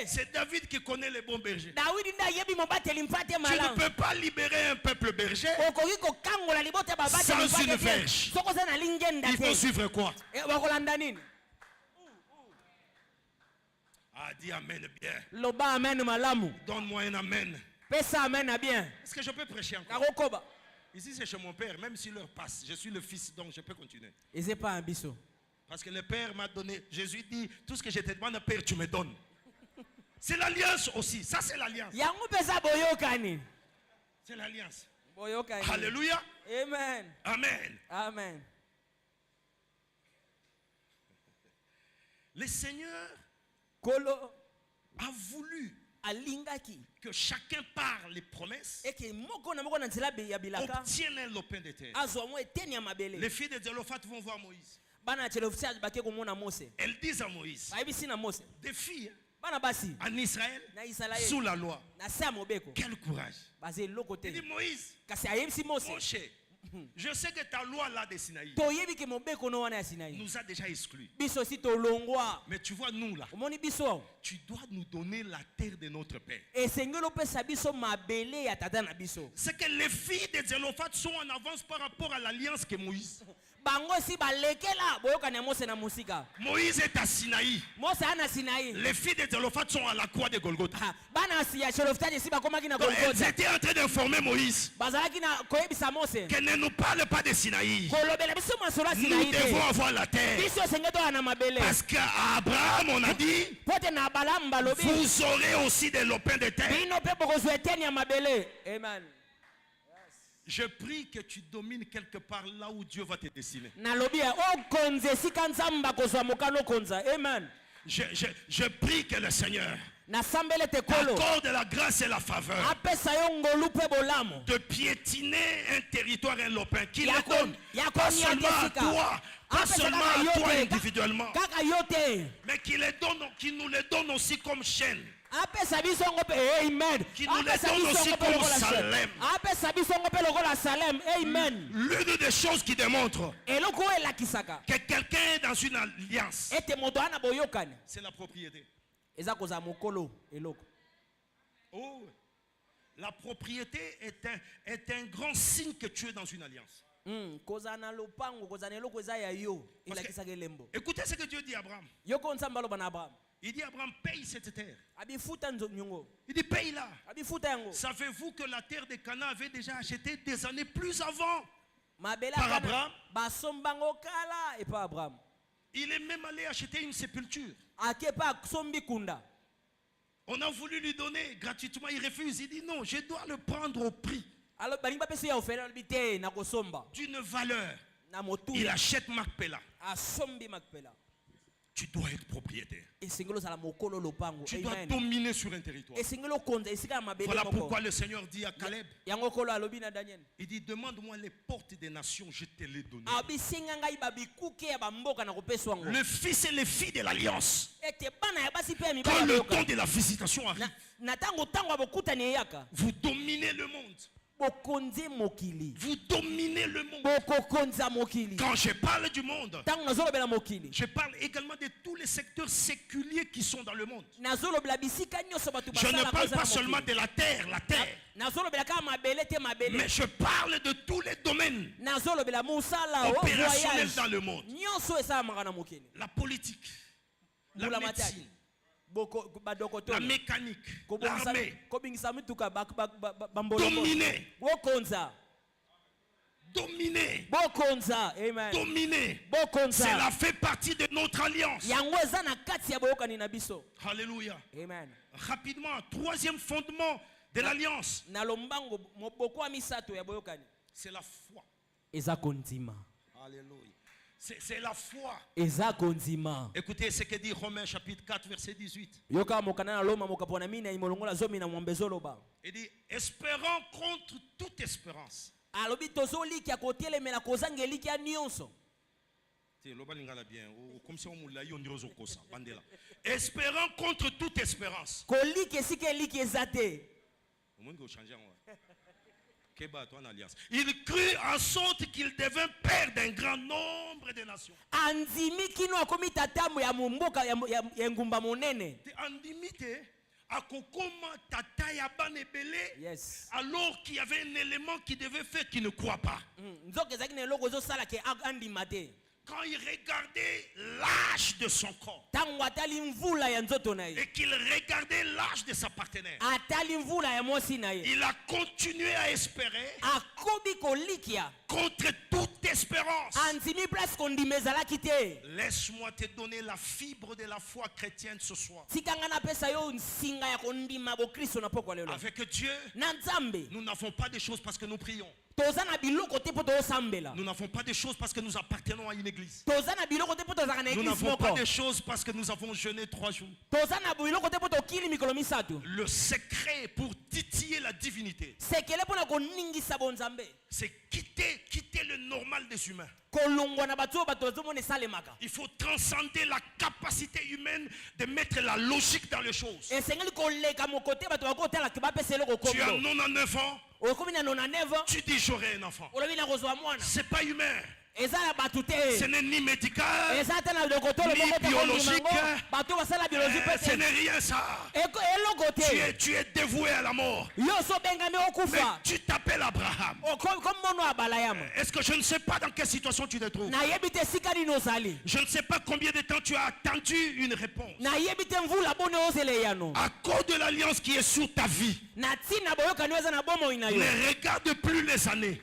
C'est David qui connaît les bons bergers. Tu ne peux pas libérer un peuple berger sans une verge. Il faut suivre quoi? Ah, dis amen bien. Donne-moi un amen. Est-ce que je peux prêcher encore? Ici c'est chez mon père, même si l'heure passe. Je suis le fils, donc je peux continuer. Parce que le père m'a donné. Jésus dit, tout ce que je te demande, père, tu me donnes. C'est l'alliance aussi. Ça c'est l'alliance. C'est l'alliance. Alléluia. Amen. Amen. Amen. Le Seigneur a voulu que chacun par les promesses obtienne un lopin de terre. Les filles de Zélophat vont voir Moïse. Elles disent à Moïse, des filles en Israël sous la loi, quel courage. Il dit Moïse, mon cher, je sais que ta loi là de Sinaï nous a déjà exclus. Mais tu vois nous là, tu dois nous donner la terre de notre père. C'est que les filles de Zélophat sont en avance par rapport à l'alliance que Moïse. Moïse est à Sinaï. Les filles de Zélophat sont à la croix de Golgotha. Donc elles étaient en train d'informer Moïse qu'elle ne nous parle pas de Sinaï. Nous devons avoir la terre. Parce qu'à Abraham on a dit, vous aurez aussi des lopins de terre. Amen. Je prie que tu domines quelque part là où Dieu va te destiner. Je prie que le Seigneur t'accorde la grâce et la faveur de piétiner un territoire, un lopin, qui le donne pas seulement à toi, pas seulement à toi individuellement, mais qui nous le donne aussi comme chaîne. Qui nous les donne aussi comme Salem. L'une des choses qui démontre que quelqu'un est dans une alliance, c'est la propriété. Oh, la propriété est un grand signe que tu es dans une alliance. Écoutez ce que Dieu dit à Abraham. Il dit Abraham, paye cette terre. Il dit paye-la. Savez-vous que la terre de Canaan avait déjà acheté des années plus avant par Abraham? Il est même allé acheter une sépulture. On a voulu lui donner gratuitement, il refuse. Il dit non, je dois le prendre au prix d'une valeur. Il achète Macpéla. Tu dois être propriétaire. Tu dois dominer sur un territoire. Voilà pourquoi le Seigneur dit à Caleb, il dit demande-moi les portes des nations, je te les donne. Le fils et les filles de l'alliance, quand le temps de la visitation arrive, vous dominez le monde. Vous dominez le monde. Quand je parle du monde, je parle également de tous les secteurs séculiers qui sont dans le monde. Je ne parle pas seulement de la terre, mais je parle de tous les domaines opérationnels dans le monde. La politique, la médecine, la mécanique, l'armée. Dominer. Cela fait partie de notre alliance. Alléluia. Amen. Rapidement, troisième fondement de l'alliance, c'est la foi. Alléluia. C'est la foi. Écoutez ce que dit Romains chapitre 4 verset 18. Il dit espérant contre toute espérance. Espérant contre toute espérance. Il crut en sorte qu'il devint père d'un grand nombre de nations. Yes. Alors qu'il y avait un élément qui devait faire qu'il ne croit pas. Quand il regardait l'âge de son corps et qu'il regardait l'âge de sa partenaire, il a continué à espérer contre toute espérance. Laisse-moi te donner la fibre de la foi chrétienne ce soir. Avec Dieu, nous n'avons pas de choses parce que nous prions. Nous n'avons pas de choses parce que nous appartenons à une église. Nous n'avons pas de choses parce que nous avons jeûné 3 jours. Le secret pour titiller la divinité, c'est quitter le normal des humains. Il faut transcender la capacité humaine de mettre la logique dans les choses. Tu as 99 ans. Tu dis j'aurai un enfant. C'est pas humain. Ce n'est ni médical, ni biologique. Ce n'est rien ça. Tu es dévoué à la mort. Mais tu t'appelles Abraham. Est-ce que je ne sais pas dans quelle situation tu te trouves? Je ne sais pas combien de temps tu as attendu une réponse. À cause de l'alliance qui est sur ta vie, ne regarde plus les années.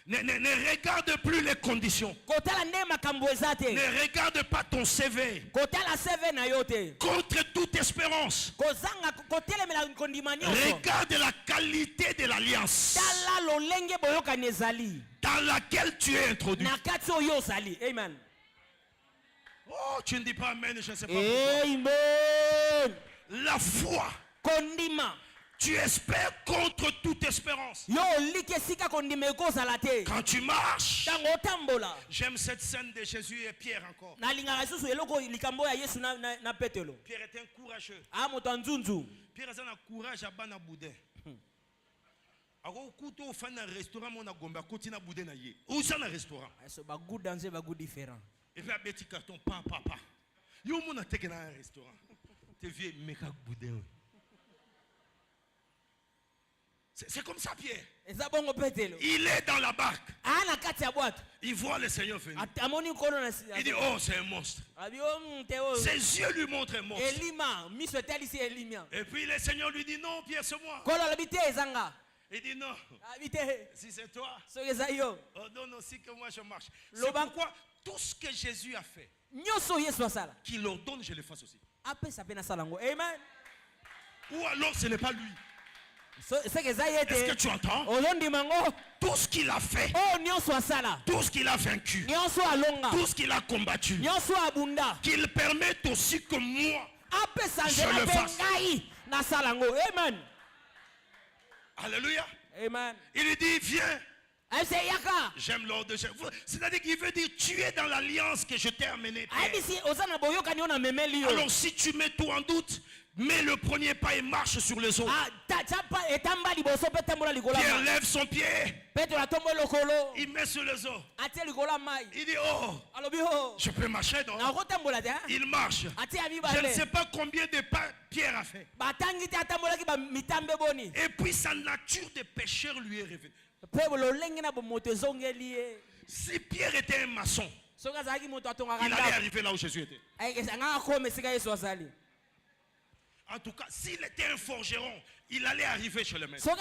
Ne regarde plus les conditions. Ne regarde pas ton CV. Contre toute espérance, regarde la qualité de l'alliance dans laquelle tu es introduit. Amen. Oh, tu ne dis pas amen, je ne sais pas pourquoi. Amen. La foi. Tu espères contre toute espérance. Quand tu marches, j'aime cette scène de Jésus et Pierre encore. Pierre était un courageux. Pierre avait un courage à bana boudin. Alors, quand on fait un restaurant, on a gomba continue à boudin na yé. Où c'est un restaurant? Et puis un petit carton, papa. Yo mon a teke na un restaurant. Te vieux meka boudin. C'est comme ça, Pierre. Il est dans la barque. Il voit le Seigneur venir. Il dit, oh, c'est un monstre. Ses yeux lui montrent un monstre. Et puis le Seigneur lui dit, non, Pierre, c'est moi. Il dit, non. Si c'est toi, ordonne aussi que moi je marche. C'est pourquoi tout ce que Jésus a fait, qu'il ordonne, je le fasse aussi. Amen. Ou alors ce n'est pas lui. Est-ce que tu entends? Tout ce qu'il a fait, tout ce qu'il a vaincu, tout ce qu'il a combattu, qu'il permette aussi que moi je le fasse. Amen. Alléluia. Amen. Il lui dit viens. J'aime l'ordre de Jésus. C'est-à-dire qu'il veut dire tu es dans l'alliance que je t'ai amené. Alors si tu mets tout en doute, mets le premier pas et marche sur les eaux. Pierre lève son pied. Il met sur les eaux. Il dit oh, je peux marcher donc. Il marche. Je ne sais pas combien de pas Pierre a fait. Et puis sa nature de pécheur lui est revenue. Si Pierre était un maçon, il allait arriver là où Jésus était. En tout cas, s'il était un forgeron, il allait arriver chez le maître. Mais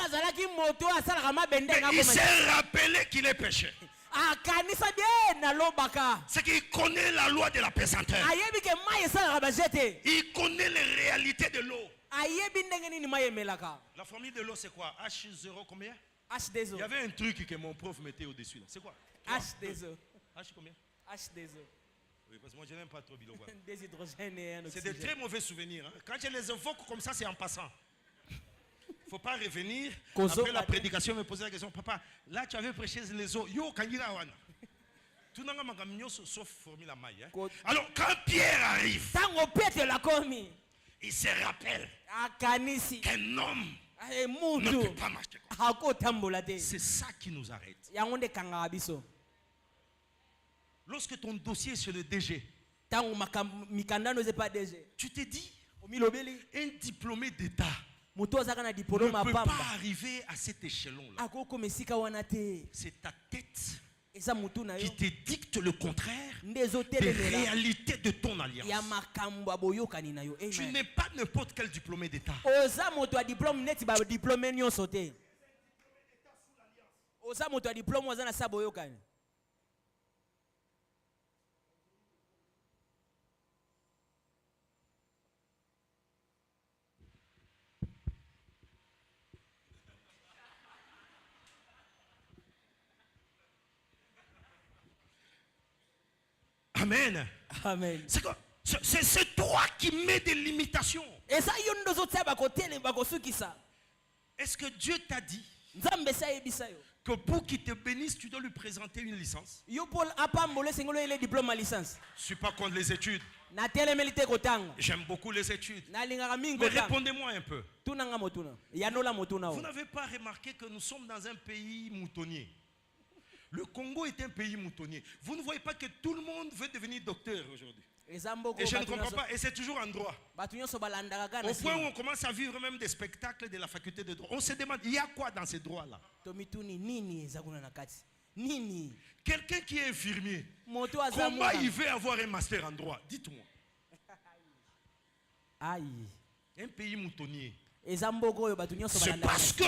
il s'est rappelé qu'il est pécheur. C'est qu'il connaît la loi de la pesanteur. Il connaît les réalités de l'eau. La formule de l'eau, c'est quoi? H0 combien? H2O. Il y avait un truc que mon prof mettait au-dessus là. C'est quoi? H2O. H combien? H2O. Oui, parce que moi je n'aime pas trop Bilogwa. Des hydrogènes et un oxygène. C'est de très mauvais souvenirs. Hein. Quand je les évoque comme ça, c'est en passant. Il ne faut pas revenir après la prédication me poser la question. Papa, là tu avais prêché les eaux. Yo, Kanyira Wana. Tout le monde sauf formule à maille. Alors quand Pierre arrive, il se rappelle qu'un homme ne peut pas marcher comme ça. C'est ça qui nous arrête. Lorsque ton dossier est sur le DG, tu te dis, un diplômé d'État ne peut pas arriver à cet échelon-là. C'est ta tête qui te dicte le contraire des réalités de ton alliance. Tu n'es pas n'importe quel diplômé d'État. Amen. Amen. C'est toi qui mets des limitations. Est-ce que Dieu t'a dit que pour qu'il te bénisse, tu dois lui présenter une licence? Je ne suis pas contre les études. J'aime beaucoup les études. Mais répondez-moi un peu. Vous n'avez pas remarqué que nous sommes dans un pays moutonnier? Le Congo est un pays moutonnier. Vous ne voyez pas que tout le monde veut devenir docteur aujourd'hui? Et je ne comprends pas. Et c'est toujours en droit. Au point où on commence à vivre même des spectacles de la faculté de droit. On se demande, il y a quoi dans ces droits-là? Quelqu'un qui est infirmier, comment il veut avoir un master en droit? Dites-moi. Un pays moutonnier. C'est parce que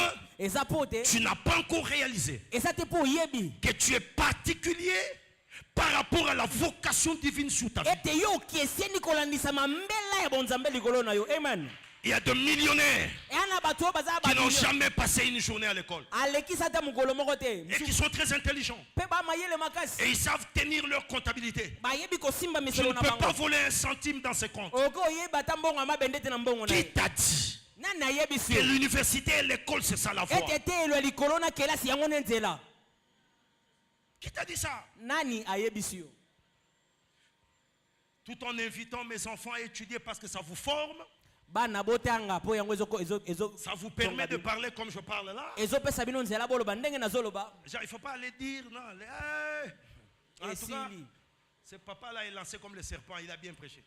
tu n'as pas encore réalisé que tu es particulier par rapport à la vocation divine sur ta vie. Il y a de millionnaires qui n'ont jamais passé une journée à l'école et qui sont très intelligents et ils savent tenir leur comptabilité. Je ne peux pas voler un centime dans ces comptes. Qui t'a dit que l'université et l'école c'est ça la foi? Qui t'a dit ça? Tout en invitant mes enfants à étudier parce que ça vous forme. Ça vous permet de parler comme je parle là. Il ne faut pas aller dire non. En tout cas, ce papa là est lancé comme le serpent. Il a bien prêché.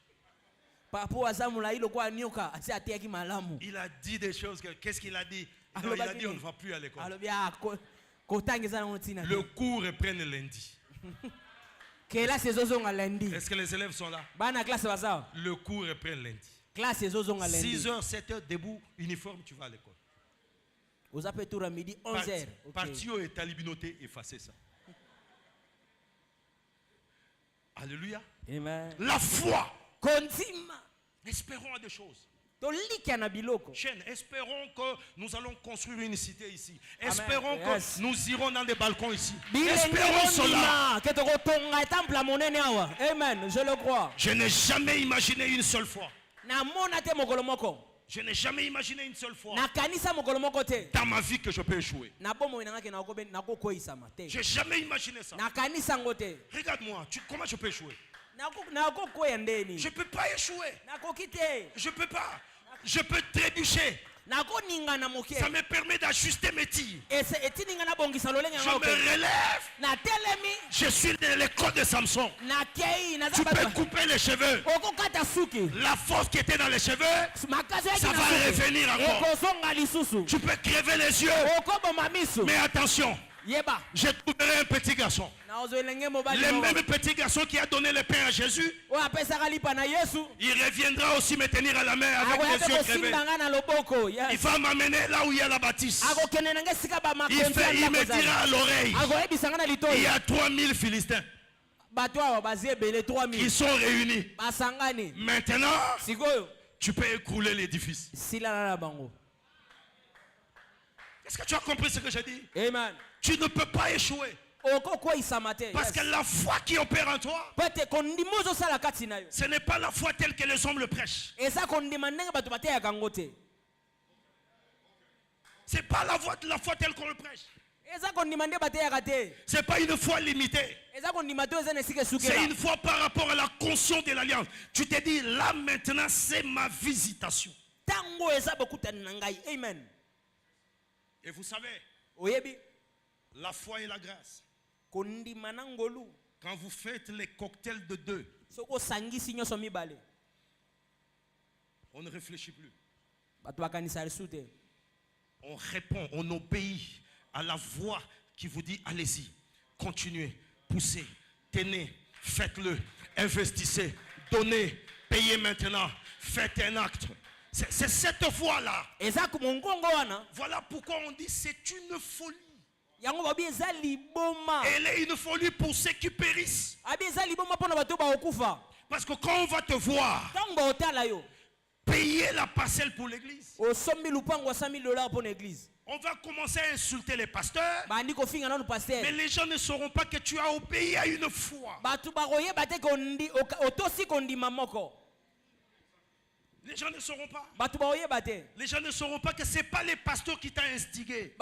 Il a dit des choses. Qu'est-ce qu'il a dit? Non, il a dit on ne va plus à l'école. Le cours reprend lundi. Est-ce que les élèves sont là? Le cours reprend lundi. 6h, 7h, debout, uniforme, tu vas à l'école. Parti au talibinoté, effacez ça. Alléluia. Amen. La foi. Espérons à des choses. Chaîne, espérons que nous allons construire une cité ici. Espérons que nous irons dans des balcons ici. Espérons cela. Amen, je le crois. Je n'ai jamais imaginé une seule fois. Je n'ai jamais imaginé une seule fois dans ma vie que je peux échouer. Je n'ai jamais imaginé ça. Regarde-moi, comment je peux échouer? Je ne peux pas échouer. Je ne peux pas. Je peux trébucher. Ça me permet d'ajuster mes tirs. Je me relève. Je suis dans l'école de Samson. Tu peux couper les cheveux. La force qui était dans les cheveux, ça va revenir encore. Tu peux crever les yeux. Mais attention, j'ai trouvé un petit garçon. Le même petit garçon qui a donné le pain à Jésus, il reviendra aussi me tenir à la main avec les yeux crevés. Il va m'amener là où il y a la bâtisse. Il me dira à l'oreille, il y a 3000 Philistins qui sont réunis. Maintenant, tu peux écrouler l'édifice. Est-ce que tu as compris ce que j'ai dit? Amen. Tu ne peux pas échouer. Parce que la foi qui opère en toi, ce n'est pas la foi telle que les hommes le prêchent. Ce n'est pas la foi telle qu'on le prêche. Ce n'est pas une foi limitée. C'est une foi par rapport à la conscience de l'alliance. Tu te dis, là maintenant, c'est ma visitation. Et vous savez, la foi et la grâce. Quand vous faites les cocktails de deux, on ne réfléchit plus. On répond, on obéit à la voix qui vous dit allez-y, continuez, poussez, tenez, faites-le, investissez, donnez, payez maintenant, faites un acte. C'est cette voix-là. Voilà pourquoi on dit c'est une folie. Elle est une folie pour ceux qui périssent. Parce que quand on va te voir payer la parcelle pour l'église, on va commencer à insulter les pasteurs. Mais les gens ne sauront pas que tu as obéi à une foi. Les gens ne sauront pas. Les gens ne sauront pas que ce n'est pas les pasteurs qui t'ont instigé.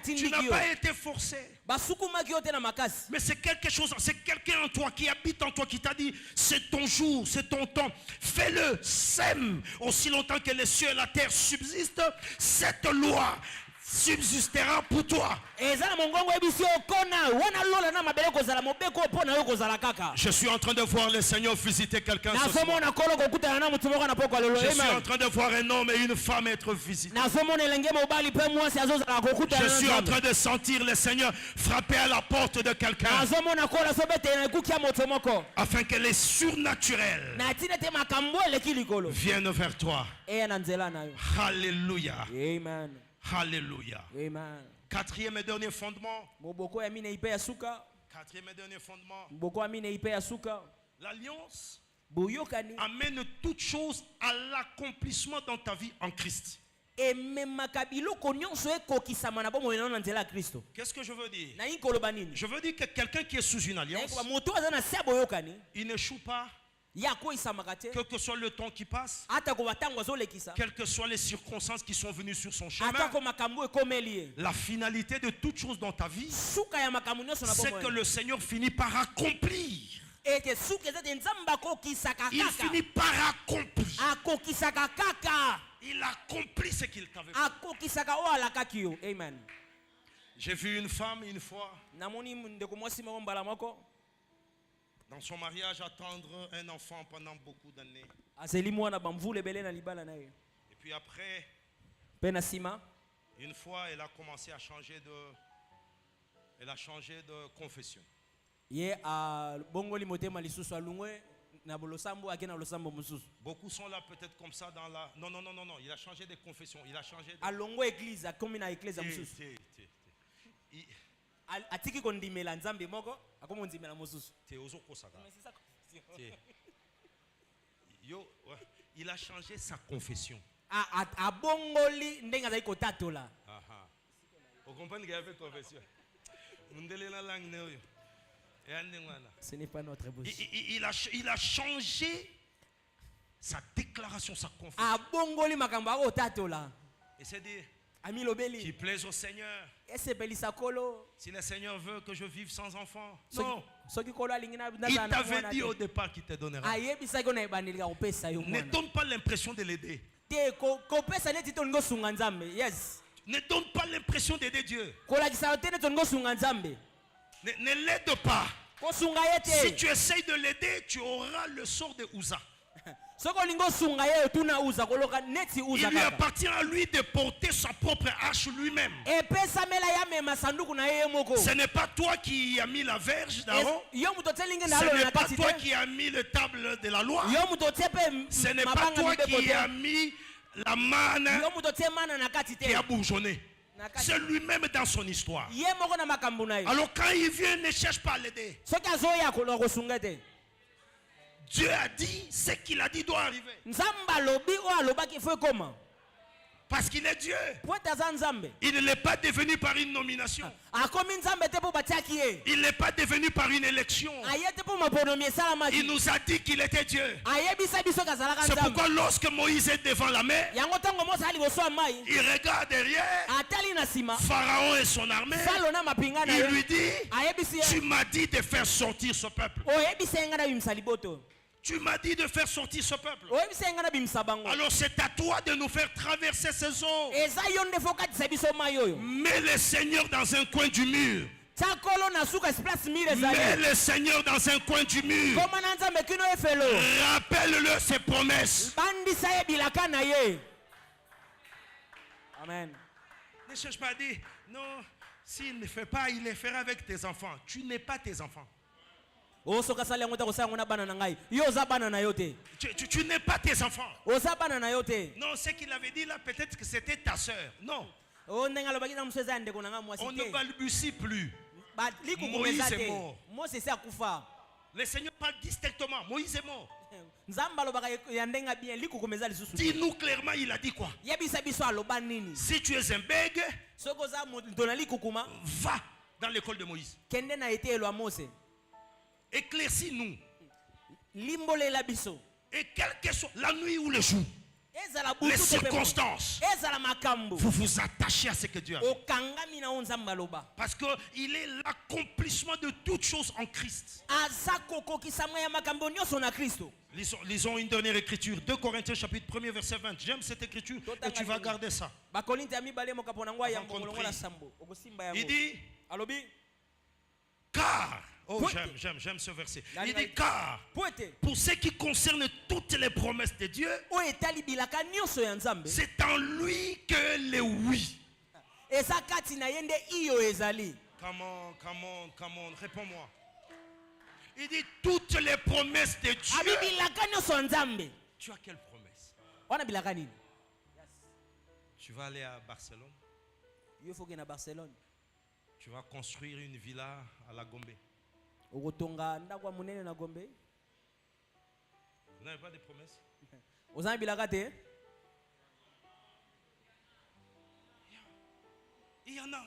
Tu n'as pas été forcé. Mais c'est quelque chose, c'est quelqu'un en toi qui habite en toi qui t'a dit c'est ton jour, c'est ton temps. Fais-le, sème. Aussi longtemps que les cieux et la terre subsistent, cette loi subsistera pour toi. Je suis en train de voir le Seigneur visiter quelqu'un ce soir. Je suis en train de voir un homme et une femme être visités. Je suis en train de sentir le Seigneur frapper à la porte de quelqu'un afin que les surnaturels viennent vers toi. Alléluia. Amen. Alléluia. Amen. Quatrième et dernier fondement. Quatrième et dernier fondement. L'alliance amène toute chose à l'accomplissement dans ta vie en Christ. Qu'est-ce que je veux dire? Je veux dire que quelqu'un qui est sous une alliance, il n'échoue pas. Quel que soit le temps qui passe, quelles que soient les circonstances qui sont venues sur son chemin, la finalité de toute chose dans ta vie, c'est que le Seigneur finit par accomplir. Il finit par accomplir. Il accomplit ce qu'il t'avait fait. Amen. J'ai vu une femme une fois dans son mariage attendre un enfant pendant beaucoup d'années. Et puis après, une fois, elle a commencé à changer de confession. Beaucoup sont là peut-être comme ça dans la... Non, il a changé de confession. Il a changé de... Il a changé sa confession. Vous comprenez qu'il a fait confession? Ce n'est pas notre bouche. Il a changé sa déclaration, sa confession. Et c'est dit qui plaise au Seigneur. Si le Seigneur veut que je vive sans enfant, non. Il t'avait dit au départ qu'il te donnera. Ne donne pas l'impression de l'aider. Ne donne pas l'impression d'aider Dieu. Ne l'aide pas. Si tu essayes de l'aider, tu auras le sort de Uza. Il lui appartient à lui de porter sa propre hache lui-même. Ce n'est pas toi qui as mis la verge d'Aaron. Ce n'est pas toi qui as mis le table de la loi. Ce n'est pas toi qui as mis la manne qui a bourgeonné. C'est lui-même dans son histoire. Alors quand il vient, ne cherche pas à l'aider. Dieu a dit, ce qu'il a dit doit arriver. Parce qu'il est Dieu. Il ne l'est pas devenu par une nomination. Il n'est pas devenu par une élection. Il nous a dit qu'il était Dieu. C'est pourquoi lorsque Moïse est devant la mer, il regarde derrière Pharaon et son armée. Il lui dit, tu m'as dit de faire sortir ce peuple. Tu m'as dit de faire sortir ce peuple. Alors c'est à toi de nous faire traverser ces eaux. Mets le Seigneur dans un coin du mur. Mets le Seigneur dans un coin du mur. Rappelle-le ses promesses. Amen. Ne cherche pas à dire, non, s'il ne fait pas, il le fera avec tes enfants. Tu n'es pas tes enfants. Tu n'es pas tes enfants. Non, ce qu'il avait dit là, peut-être que c'était ta soeur. Non. On ne balbutie plus. Moïse est mort. Le Seigneur parle distinctement. Moïse est mort. Dis-nous clairement, il a dit quoi? Si tu es un bègue, va dans l'école de Moïse. Éclaircis-nous. Et quelle que soit la nuit ou le jour, les circonstances, vous vous attachez à ce que Dieu a fait. Parce qu'il est l'accomplissement de toutes choses en Christ. Lisons une dernière écriture, 2 Corinthiens chapitre 1er verset 20. J'aime cette écriture et tu vas garder ça. Il dit, car, oh j'aime ce verset. Il dit car, pour ce qui concerne toutes les promesses de Dieu, c'est en lui que les oui. Come on, réponds-moi. Il dit toutes les promesses de Dieu. Tu as quelle promesse? Tu vas aller à Barcelone. Tu vas construire une villa à la Gombe. Vous n'avez pas de promesses? Il y en a.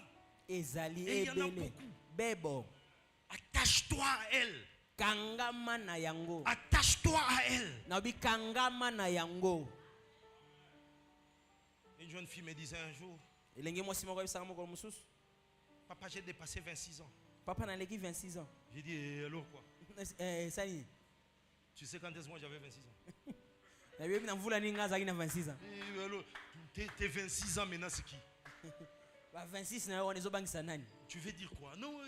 Et il y en a beaucoup. Attache-toi à elle. Attache-toi à elle. Une jeune fille me disait un jour, papa, j'ai dépassé 26 ans. J'ai dit, alors quoi? Tu sais quand est-ce que moi j'avais 26 ans? T'es 26 ans maintenant, c'est qui? Tu veux dire quoi? Non,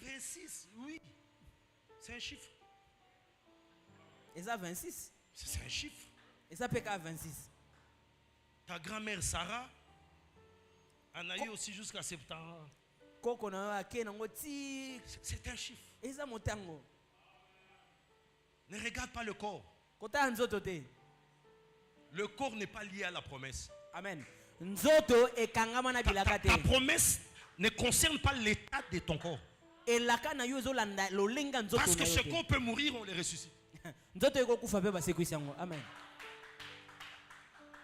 26, oui. C'est un chiffre. C'est un chiffre. Ta grand-mère Sarah en a eu aussi jusqu'à 70 ans. C'est un chiffre. Ne regarde pas le corps. Le corps n'est pas lié à la promesse. Amen. Ta promesse ne concerne pas l'état de ton corps. Parce que ce corps peut mourir, on le ressuscite. Amen.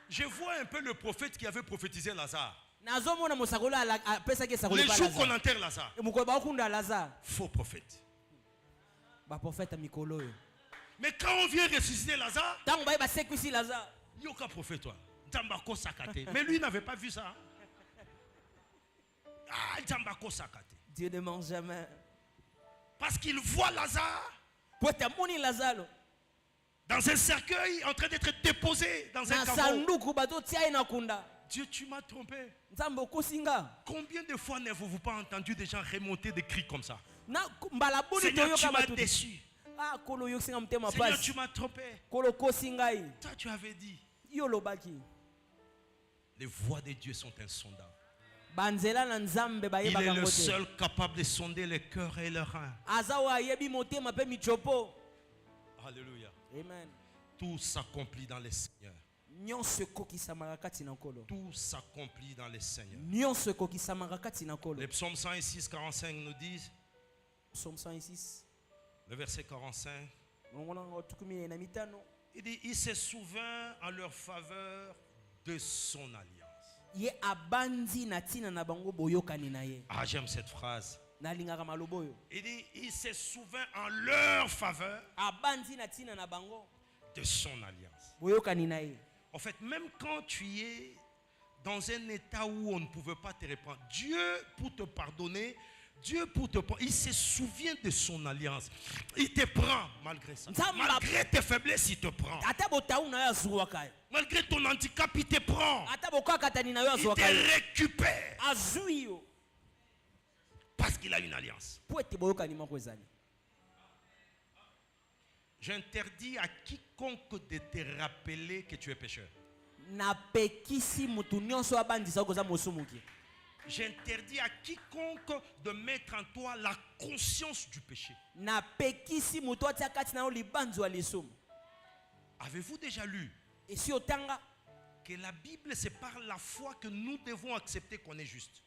Je vois un peu le prophète qui avait prophétisé Lazare. Le jour qu'on enterre Lazare. Faux prophète. Mais quand on vient ressusciter Lazare, il n'y a aucun prophète, toi. Mais lui n'avait pas vu ça. Dieu ne ment jamais. Parce qu'il voit Lazare dans un cercueil en train d'être déposé dans un caveau. Dieu, tu m'as trompé. Combien de fois n'avez-vous pas entendu des gens remonter des cris comme ça? Seigneur, tu m'as déçu. Seigneur, tu m'as trompé. Toi, tu avais dit. Les voies de Dieu sont insondables. Il est le seul capable de sonder les cœurs et les reins. Alléluia. Amen. Tout s'accomplit dans le Seigneur. Tout s'accomplit dans le Seigneur. Le psaume 106, 45 nous dit, le verset 45, il dit, il se souvint en leur faveur de son alliance. Ah, j'aime cette phrase. Il dit, il se souvint en leur faveur de son alliance. En fait, même quand tu es dans un état où on ne pouvait pas te répondre, Dieu pour te pardonner, il se souvient de son alliance. Il te prend malgré ça. Malgré tes faiblesses, il te prend. Malgré ton handicap, il te prend. Il te récupère. Parce qu'il a une alliance. J'interdis à quiconque de te rappeler que tu es pécheur. J'interdis à quiconque de mettre en toi la conscience du péché. Avez-vous déjà lu que la Bible, c'est par la foi que nous devons accepter qu'on est juste.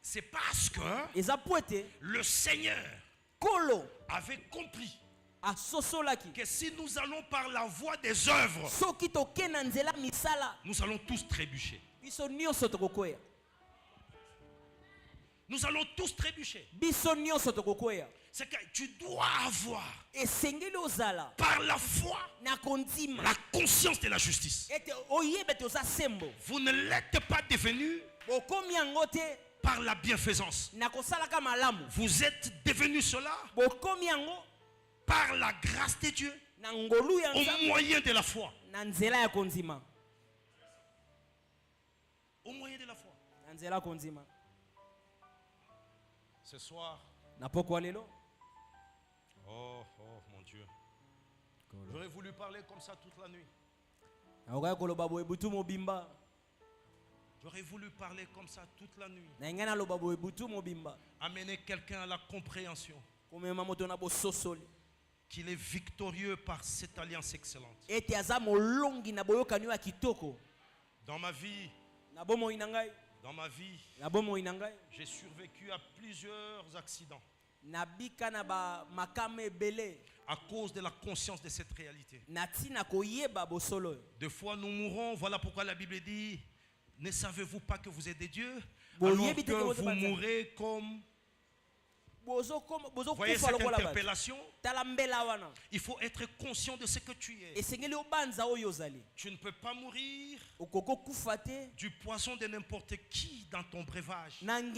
C'est parce que le Seigneur avait compris que si nous allons par la voie des œuvres, nous allons tous trébucher. Nous allons tous trébucher. C'est que tu dois avoir par la foi la conscience de la justice. Vous ne l'êtes pas devenu par la bienfaisance. Vous êtes devenu cela par la grâce de Dieu au moyen de la foi. Au moyen de la foi. Ce soir, oh mon Dieu, j'aurais voulu parler comme ça toute la nuit. J'aurais voulu parler comme ça toute la nuit. Amener quelqu'un à la compréhension qu'il est victorieux par cette alliance excellente. Dans ma vie, j'ai survécu à plusieurs accidents à cause de la conscience de cette réalité. Des fois nous mourrons, voilà pourquoi la Bible dit: ne savez-vous pas que vous êtes des dieux alors que vous mourrez comme... Vous voyez cette interpellation? Il faut être conscient de ce que tu es. Tu ne peux pas mourir du poison de n'importe qui dans ton breuvage. Vous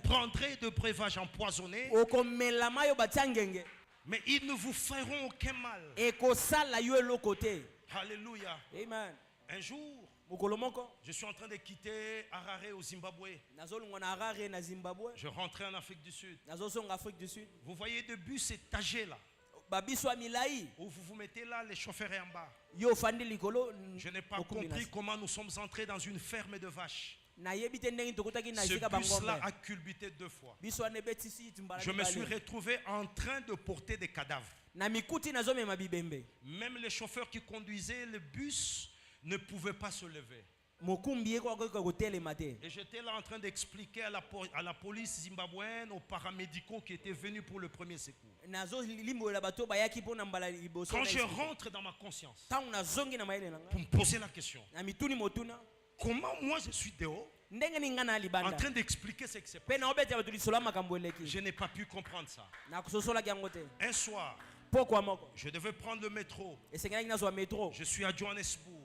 prendrez de breuvage empoisonné, mais ils ne vous feront aucun mal. Alléluia. Amen. Un jour, je suis en train de quitter Harare au Zimbabwe. Je rentrais en Afrique du Sud. Vous voyez de bus étagés là, où vous vous mettez là, les chauffeurs en bas. Je n'ai pas compris comment nous sommes entrés dans une ferme de vaches. Ce bus-là a culbuté 2 fois. Je me suis retrouvé en train de porter des cadavres. Même les chauffeurs qui conduisaient le bus ne pouvaient pas se lever. Et j'étais là en train d'expliquer à la police zimbabwéenne, aux paramédicaux qui étaient venus pour le premier secours. Quand je rentre dans ma conscience pour me poser la question, comment moi je suis dehors en train d'expliquer ce qui s'est passé, je n'ai pas pu comprendre ça. Un soir, je devais prendre le métro. Je suis à Johannesburg.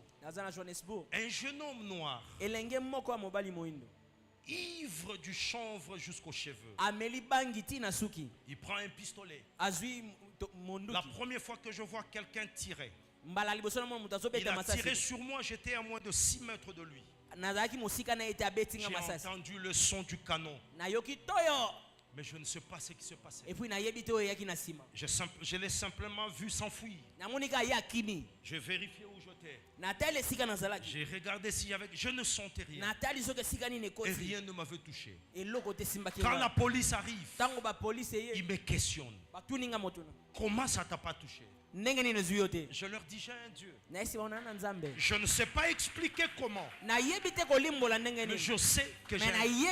Un jeune homme noir, ivre du chanvre jusqu'aux cheveux, il prend un pistolet. La première fois que je vois quelqu'un tirer, il a tiré sur moi, j'étais à moins de 6 mètres de lui. J'ai entendu le son du canon, mais je ne sais pas ce qui se passait. Je l'ai simplement vu s'enfuir. J'ai vérifié où j'étais. J'ai regardé s'il y avait... Je ne sentais rien. Et rien ne m'avait touché. Quand la police arrive, ils me questionnent. Comment ça t'a pas touché? Je leur dis: j'ai un Dieu. Je ne sais pas expliquer comment, mais je sais que j'ai un Dieu.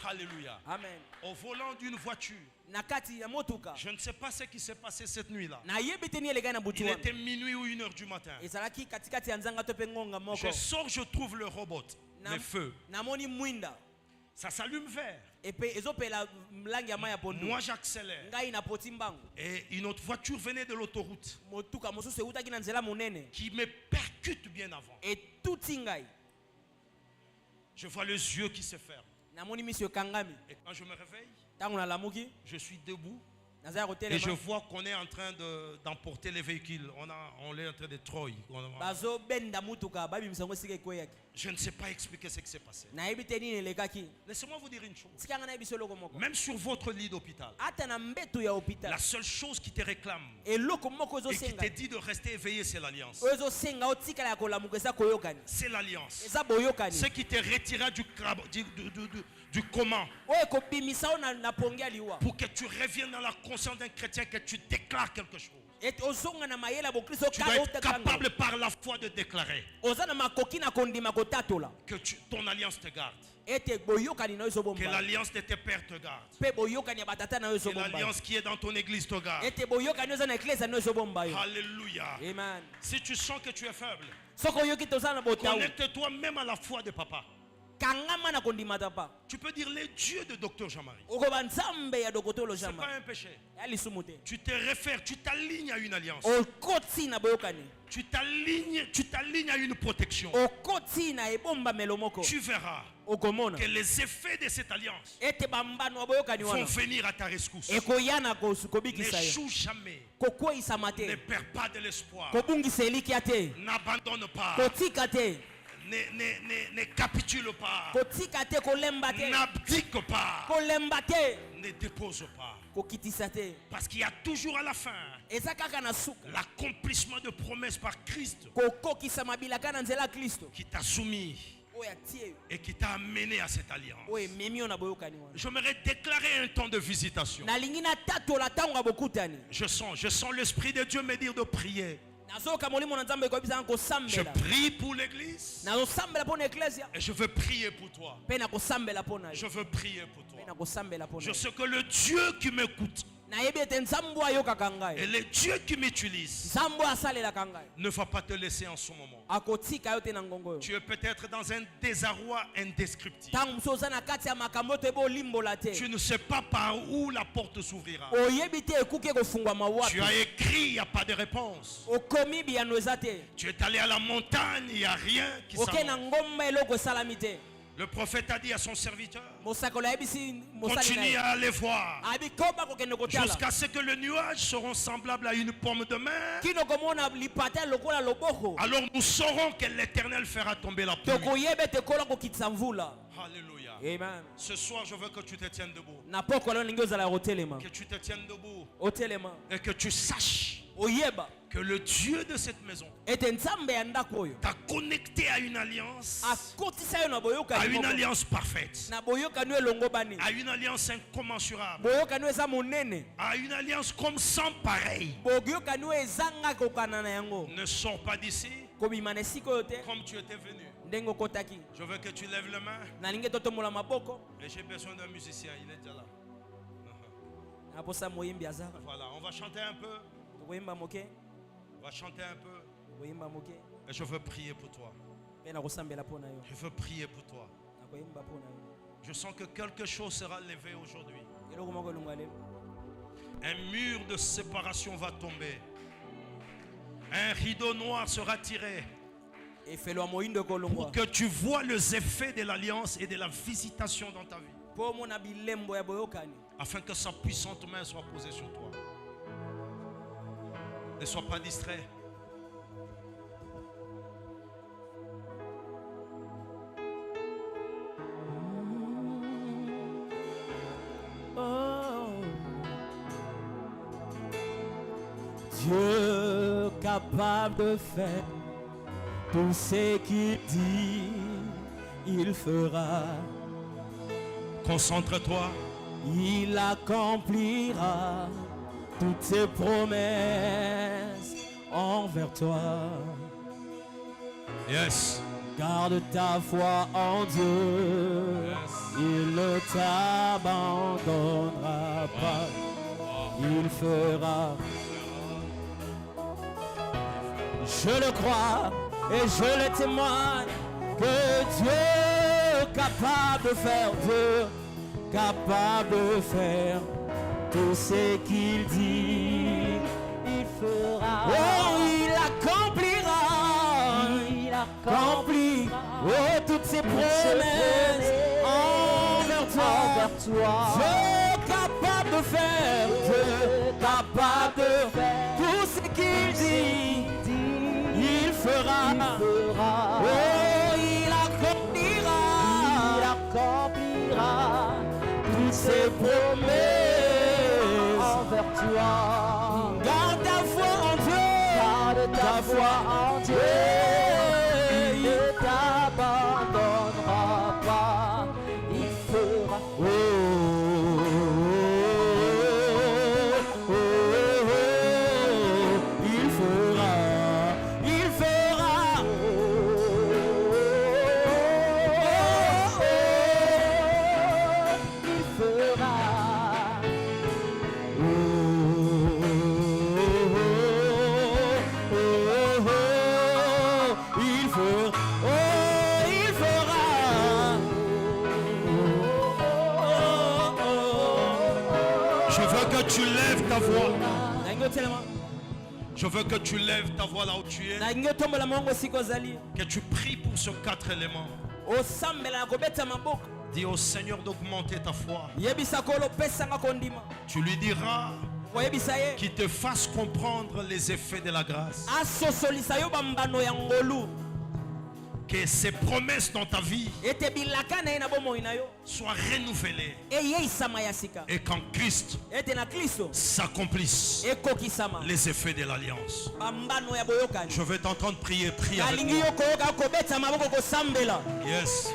Alléluia. Amen. Au volant d'une voiture, je ne sais pas ce qui s'est passé cette nuit-là. Il était minuit ou 1h du matin. Je sors, je trouve le robot, le feu. Ça s'allume vert. Moi j'accélère. Et une autre voiture venait de l'autoroute qui me percute bien avant. Je vois les yeux qui se ferment. Et quand je me réveille, je suis debout. Et je vois qu'on est en train d'emporter les véhicules. On est en train de troyer. Je ne sais pas expliquer ce qui s'est passé. Laissez-moi vous dire une chose. Même sur votre lit d'hôpital, la seule chose qui te réclame et qui te dit de rester éveillé, c'est l'alliance. C'est l'alliance. Ce qui te retira du coma, pour que tu reviennes dans la conscience d'un chrétien, que tu déclares quelque chose. Tu dois être capable par la foi de déclarer que ton alliance te garde. Que l'alliance de tes pères te garde. Que l'alliance qui est dans ton église te garde. Alléluia. Amen. Si tu sens que tu es faible, connecte-toi même à la foi de papa. Tu peux dire les dieux de Dr Jean-Marie. C'est pas un péché. Tu te réfères, tu t'alignes à une alliance. Tu t'alignes à une protection. Tu verras que les effets de cette alliance vont venir à ta rescousse. N'échoue jamais. Ne perds pas de l'espoir. N'abandonne pas. Ne capitule pas. N'abdique pas. Ne dépose pas. Parce qu'il y a toujours à la fin l'accomplissement de promesses par Christ qui t'a soumis et qui t'a amené à cette alliance. J'aimerais déclarer un temps de visitation. Je sens l'Esprit de Dieu me dire de prier. Je prie pour l'église et je veux prier pour toi. Je veux prier pour toi. Je sais que le Dieu qui m'écoute et le Dieu qui m'utilise ne va pas te laisser en ce moment. Tu es peut-être dans un désarroi indescriptible. Tu ne sais pas par où la porte s'ouvrira. Tu as écrit, il n'y a pas de réponse. Tu es allé à la montagne, il n'y a rien qui s'annonce. Le prophète a dit à son serviteur, continue à aller voir jusqu'à ce que les nuages seront semblables à une pomme de main. Alors nous saurons que l'Éternel fera tomber la pluie. Alléluia. Amen. Ce soir, je veux que tu te tiennes debout. Que tu te tiennes debout. Et que tu saches que le Dieu de cette maison t'a connecté à une alliance, à une alliance parfaite, à une alliance incommensurable, à une alliance comme sans pareil. Ne sors pas d'ici comme tu étais venu. Je veux que tu lèves les mains. Et j'ai besoin d'un musicien, il est déjà là. Voilà, on va chanter un peu. On va chanter un peu. Et je veux prier pour toi. Je veux prier pour toi. Je sens que quelque chose sera levé aujourd'hui. Un mur de séparation va tomber. Un rideau noir sera tiré. Pour que tu vois les effets de l'alliance et de la visitation dans ta vie. Afin que sa puissante main soit posée sur toi. Ne sois pas distrait. Dieu capable de faire tout ce qu'il dit, il fera. Concentre-toi. Il accomplira toutes ses promesses envers toi. Yes. Garde ta foi en Dieu. Yes. Il ne t'abandonnera pas. Il fera. Je le crois et je le témoigne que Dieu est capable de faire, Dieu capable de faire tout ce qu'il dit, il fera. Oh, il accomplira, il accomplit, oh, toutes ses promesses envers toi. Dieu capable de faire, Dieu capable de faire tout ce qu'il dit. Il fera, oh, il accomplira toutes ses promesses envers toi. Garde ta foi en Dieu, garde ta foi en Dieu, il ne t'abandonnera pas, il fera. que tu lèves ta voix. Je veux que tu lèves ta voix là où tu es. Que tu pries pour ce 4 éléments. Dis au Seigneur d'augmenter ta foi. Tu lui diras qu'il te fasse comprendre les effets de la grâce. Que ces promesses dans ta vie soient renouvelées et qu'en Christ s'accomplissent les effets de l'alliance. Je vais t'entendre prier. Prie avec moi. Yes.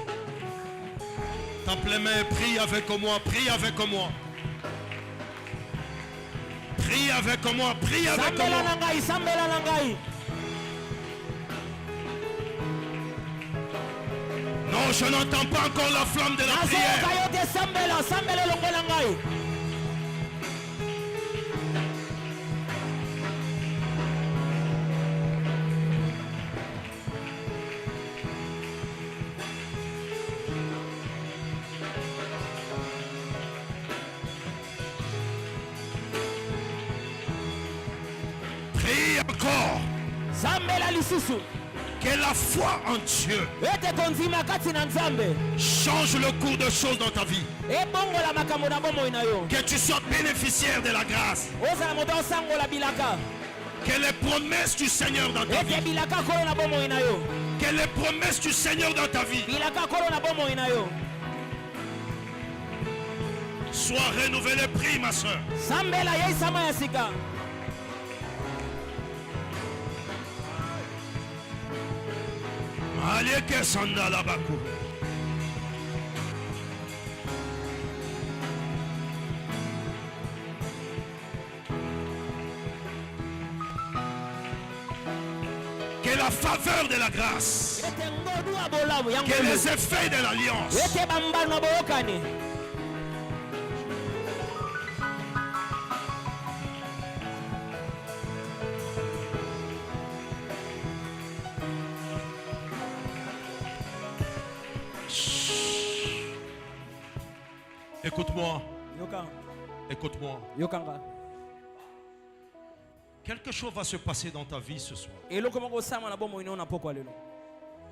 Tape les mains, prie avec moi. Prie avec moi. Prie avec moi. Prie avec moi. Non, je n'entends pas encore la flamme de la prière. Prie encore. Que la foi en Dieu change le cours de choses dans ta vie. Que tu sois bénéficiaire de la grâce. Que les promesses du Seigneur dans ta vie. Que les promesses du Seigneur dans ta vie soient renouvelées. Prie, ma soeur. Que la faveur de la grâce, que les effets de l'alliance écoute-moi. Écoute-moi. Quelque chose va se passer dans ta vie ce soir.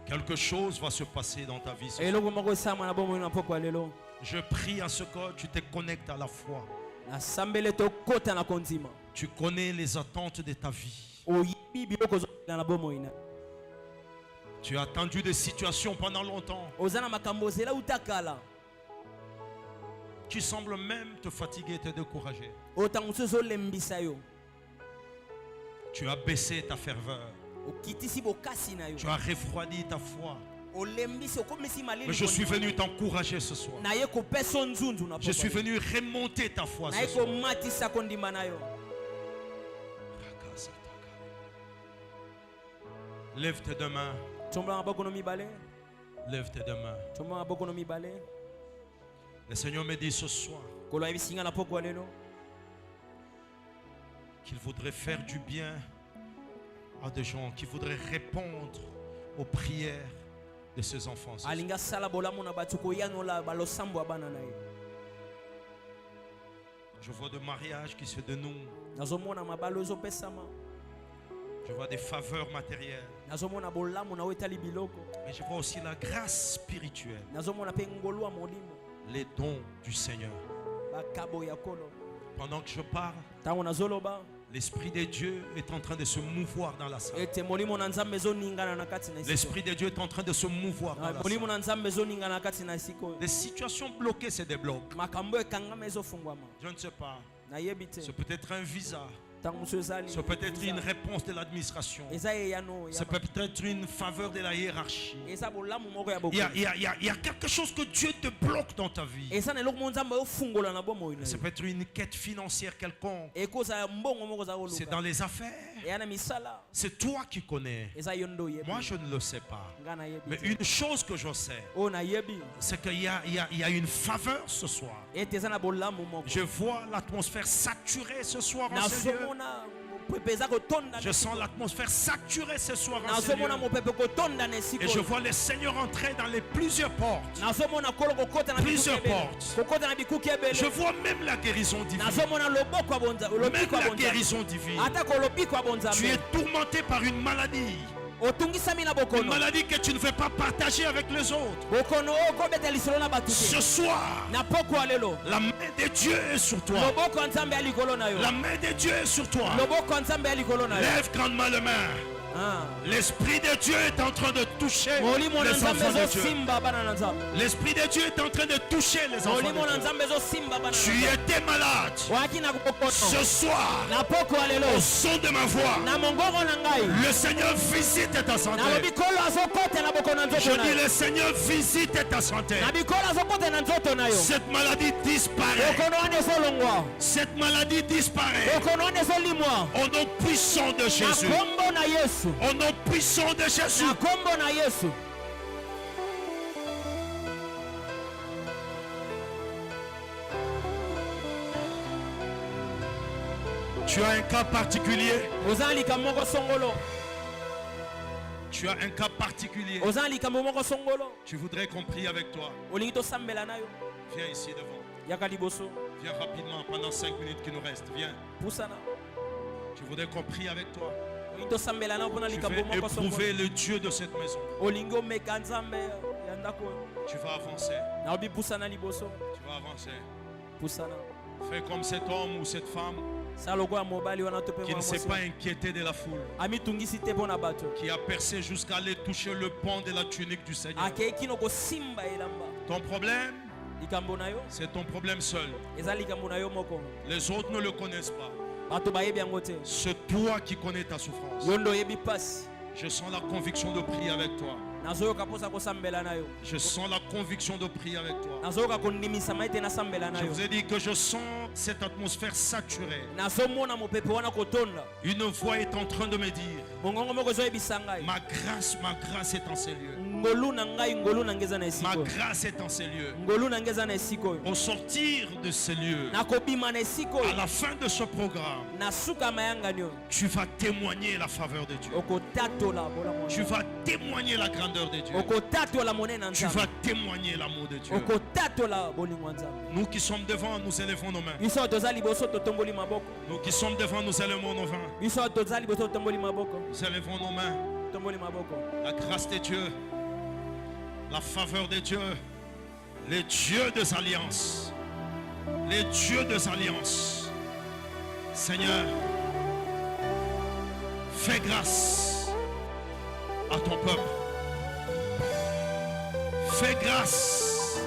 Quelque chose va se passer dans ta vie ce soir. Je prie à ce que tu te connectes à la foi. Tu connais les attentes de ta vie. Tu as attendu des situations pendant longtemps. Tu sembles même te fatiguer et te décourager. Tu as baissé ta ferveur. Tu as refroidi ta foi. Mais je suis venu t'encourager ce soir. Je suis venu remonter ta foi ce soir. Lève tes deux mains. Lève tes deux mains. Le Seigneur me dit ce soir qu'il voudrait faire du bien à des gens, qui voudraient répondre aux prières de ses enfants. Je vois des mariages qui se dénouent. Je vois des faveurs matérielles. Mais je vois aussi la grâce spirituelle. Les dons du Seigneur. Pendant que je parle, l'Esprit de Dieu est en train de se mouvoir dans la salle. L'Esprit de Dieu est en train de se mouvoir dans la salle. Les situations bloquées se débloquent. Je ne sais pas. C'est peut-être un visa. C'est peut-être une réponse de l'administration. C'est peut-être une faveur de la hiérarchie. Il y a quelque chose que Dieu te bloque dans ta vie. C'est peut-être une quête financière quelconque. C'est dans les affaires. C'est toi qui connais. Moi je ne le sais pas. Mais une chose que je sais, c'est qu'il y a une faveur ce soir. Je vois l'atmosphère saturée ce soir en ce lieu. Je sens l'atmosphère saturée ce soir en ce lieu. Et je vois le Seigneur entrer dans les plusieurs portes. plusieurs portes. Je vois même la guérison divine. Même la guérison divine. Tu es tourmenté par une maladie. Une maladie que tu ne veux pas partager avec les autres. Ce soir, la main de Dieu est sur toi. La main de Dieu est sur toi. Lève grandement les mains. L'Esprit de Dieu est en train de toucher les enfants de Dieu. L'Esprit de Dieu est en train de toucher les enfants de Dieu. Tu étais malade. Ce soir, au son de ma voix, le Seigneur visite ta santé. Je dis, le Seigneur visite ta santé. Cette maladie disparaît. Cette maladie disparaît. Au nom puissant de Jésus. Au nom puissant de Jésus. Tu as un cas particulier. Tu as un cas particulier. Tu voudrais qu'on prie avec toi. Viens ici devant. Viens rapidement pendant 5 minutes qui nous restent. Viens. Tu voudrais qu'on prie avec toi. Tu veux éprouver le Dieu de cette maison. Tu vas avancer. Tu vas avancer. Fais comme cet homme ou cette femme qui ne s'est pas inquiété de la foule, qui a percé jusqu'à aller toucher le pan de la tunique du Seigneur. Ton problème, c'est ton problème seul. Les autres ne le connaissent pas. C'est toi qui connais ta souffrance. Je sens la conviction de prier avec toi. Je sens la conviction de prier avec toi. Je vous ai dit que je sens cette atmosphère saturée. Une voix est en train de me dire: ma grâce est en ces lieux. Ma grâce est en ces lieux. Au sortir de ces lieux, à la fin de ce programme, tu vas témoigner la faveur de Dieu. Tu vas témoigner la grandeur de Dieu. Tu vas témoigner l'amour de Dieu. Nous qui sommes devant, nous élevons nos mains. Nous qui sommes devant, nous élevons nos mains. Nous élevons nos mains. La grâce de Dieu, la faveur de Dieu, les dieux des alliances, les dieux des alliances. Seigneur, fais grâce à ton peuple. Fais grâce.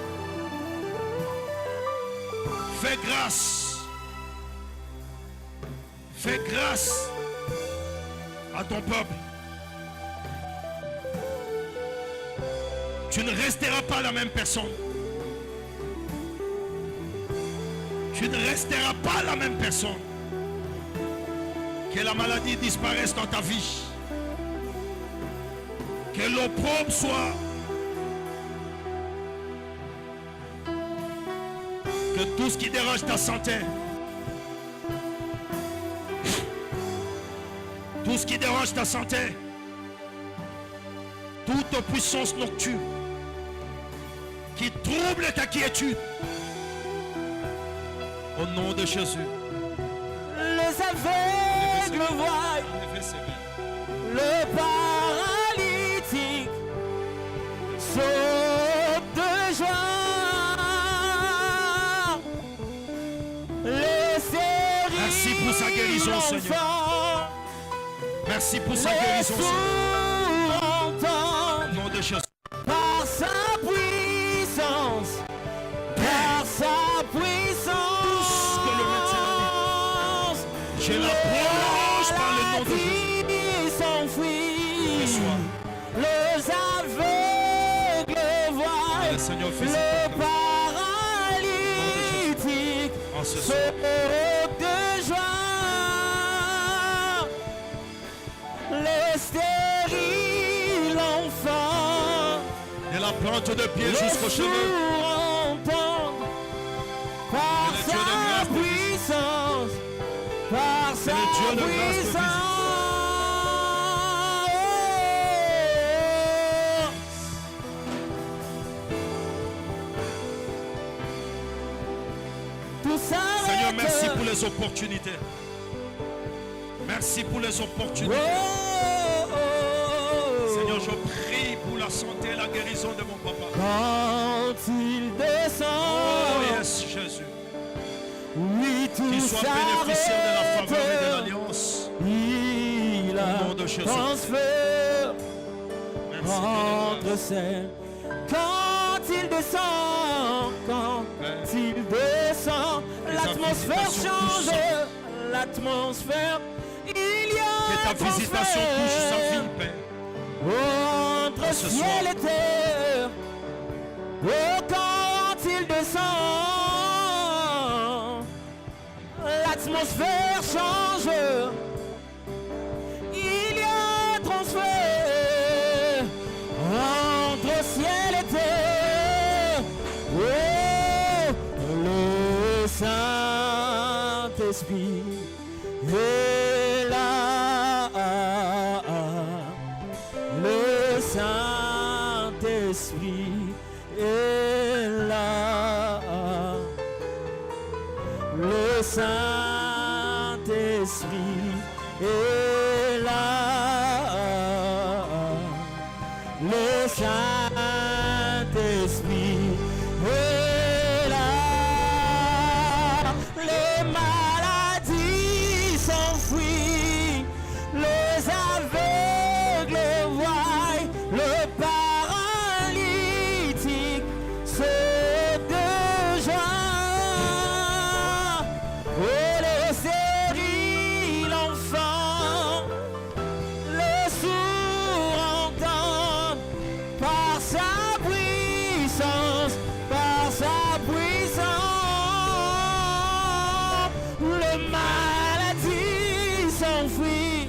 Fais grâce. Fais grâce à ton peuple. Tu ne resteras pas la même personne. Tu ne resteras pas la même personne. Que la maladie disparaisse dans ta vie. Que l'opprobre soit. Que tout ce qui dérange ta santé. Tout ce qui dérange ta santé. Toute puissance nocturne qui trouble ta quiétude. Au nom de Jésus. Les aveugles voient, le paralytique saute de joie. Les stériles, merci pour sa guérison, Seigneur. Merci pour sa guérison, Seigneur. Au nom de Jésus. Par sa puissance, par sa puissance, je la prolonge par le nom de Jésus. S'enfuit. Les aveugles voient, le paralytique saute de joie. Les stériles enfants, de la plante de pied jusqu'aux cheveux. Par sa puissance, par sa puissance. les opportunités. Merci pour les opportunités. Seigneur, je prie pour la santé et la guérison de mon papa. Quand il descend, oh yes, Jésus. Oui, tout qu'il soit bénéficiaire de la faveur et de l'alliance. Il a transfert entre celles. Quand il descend, l'atmosphère change. L'atmosphère, il y a que ta visitation touche sa vie, Père. Entre ciel et terre. Oh, quand il descend, l'atmosphère change. Il y a transfert entre ciel et terre. Oh, le Saint-Esprit est là. Le Saint-Esprit est là. Le Saint-Esprit est là. Le Saint-Esprit est là. Les maladies s'enfuient, les aveugles voient, le paralytique saute de joie. Oh, le stérile enfant, le sourd entend par sa puissance, par sa puissance. Le maladie s'enfuit,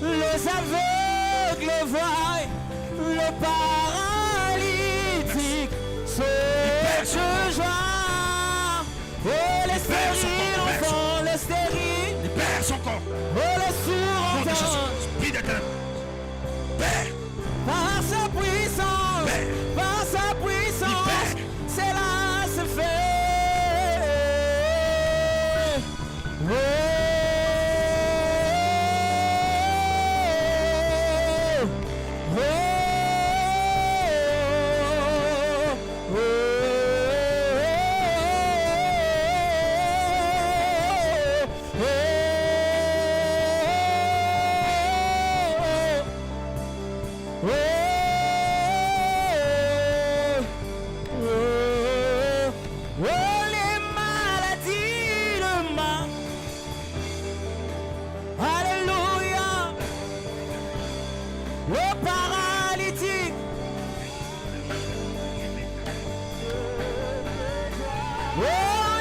les aveugles voient, le paralytique saute de joie. Oh, les stériles enfants, les stériles, Libère son corps. oh, les sourds entendent. Esprit de ténèbres. Père. Par sa puissance, Libère. par sa puissance, Libère. cela se fait. Oh, oh, oh, les maladies de ma. Alléluia. Le paralytique. Oh,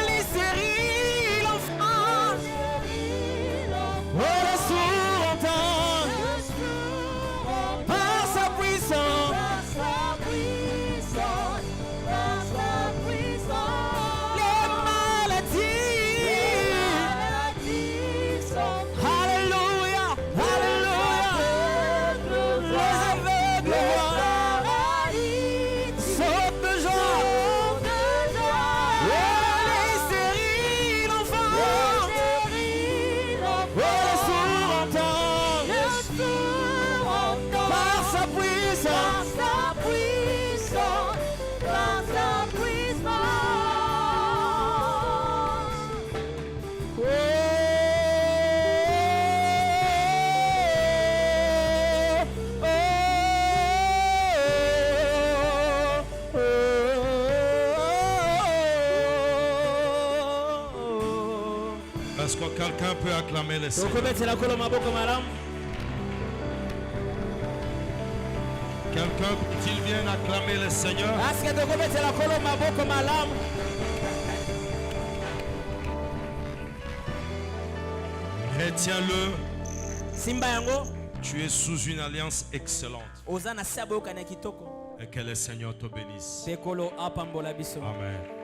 les stériles enfants. Oh, les sourds entendent. Par sa puissance. Les maladies. Alléluia. Alléluia. Les aveugles voient. Sautent de joie. Oh, les stériles enfants. Oh, les sourds entendent. Par sa puissance. Est-ce que quelqu'un peut acclamer le Seigneur? Quelqu'un peut-il bien acclamer le Seigneur? Retiens-le. Simba yango Tu es sous une alliance excellente. oza na se ya boyokani ya kitoko Et que le Seigneur te bénisse. mpe kolo apambola biso. Amen.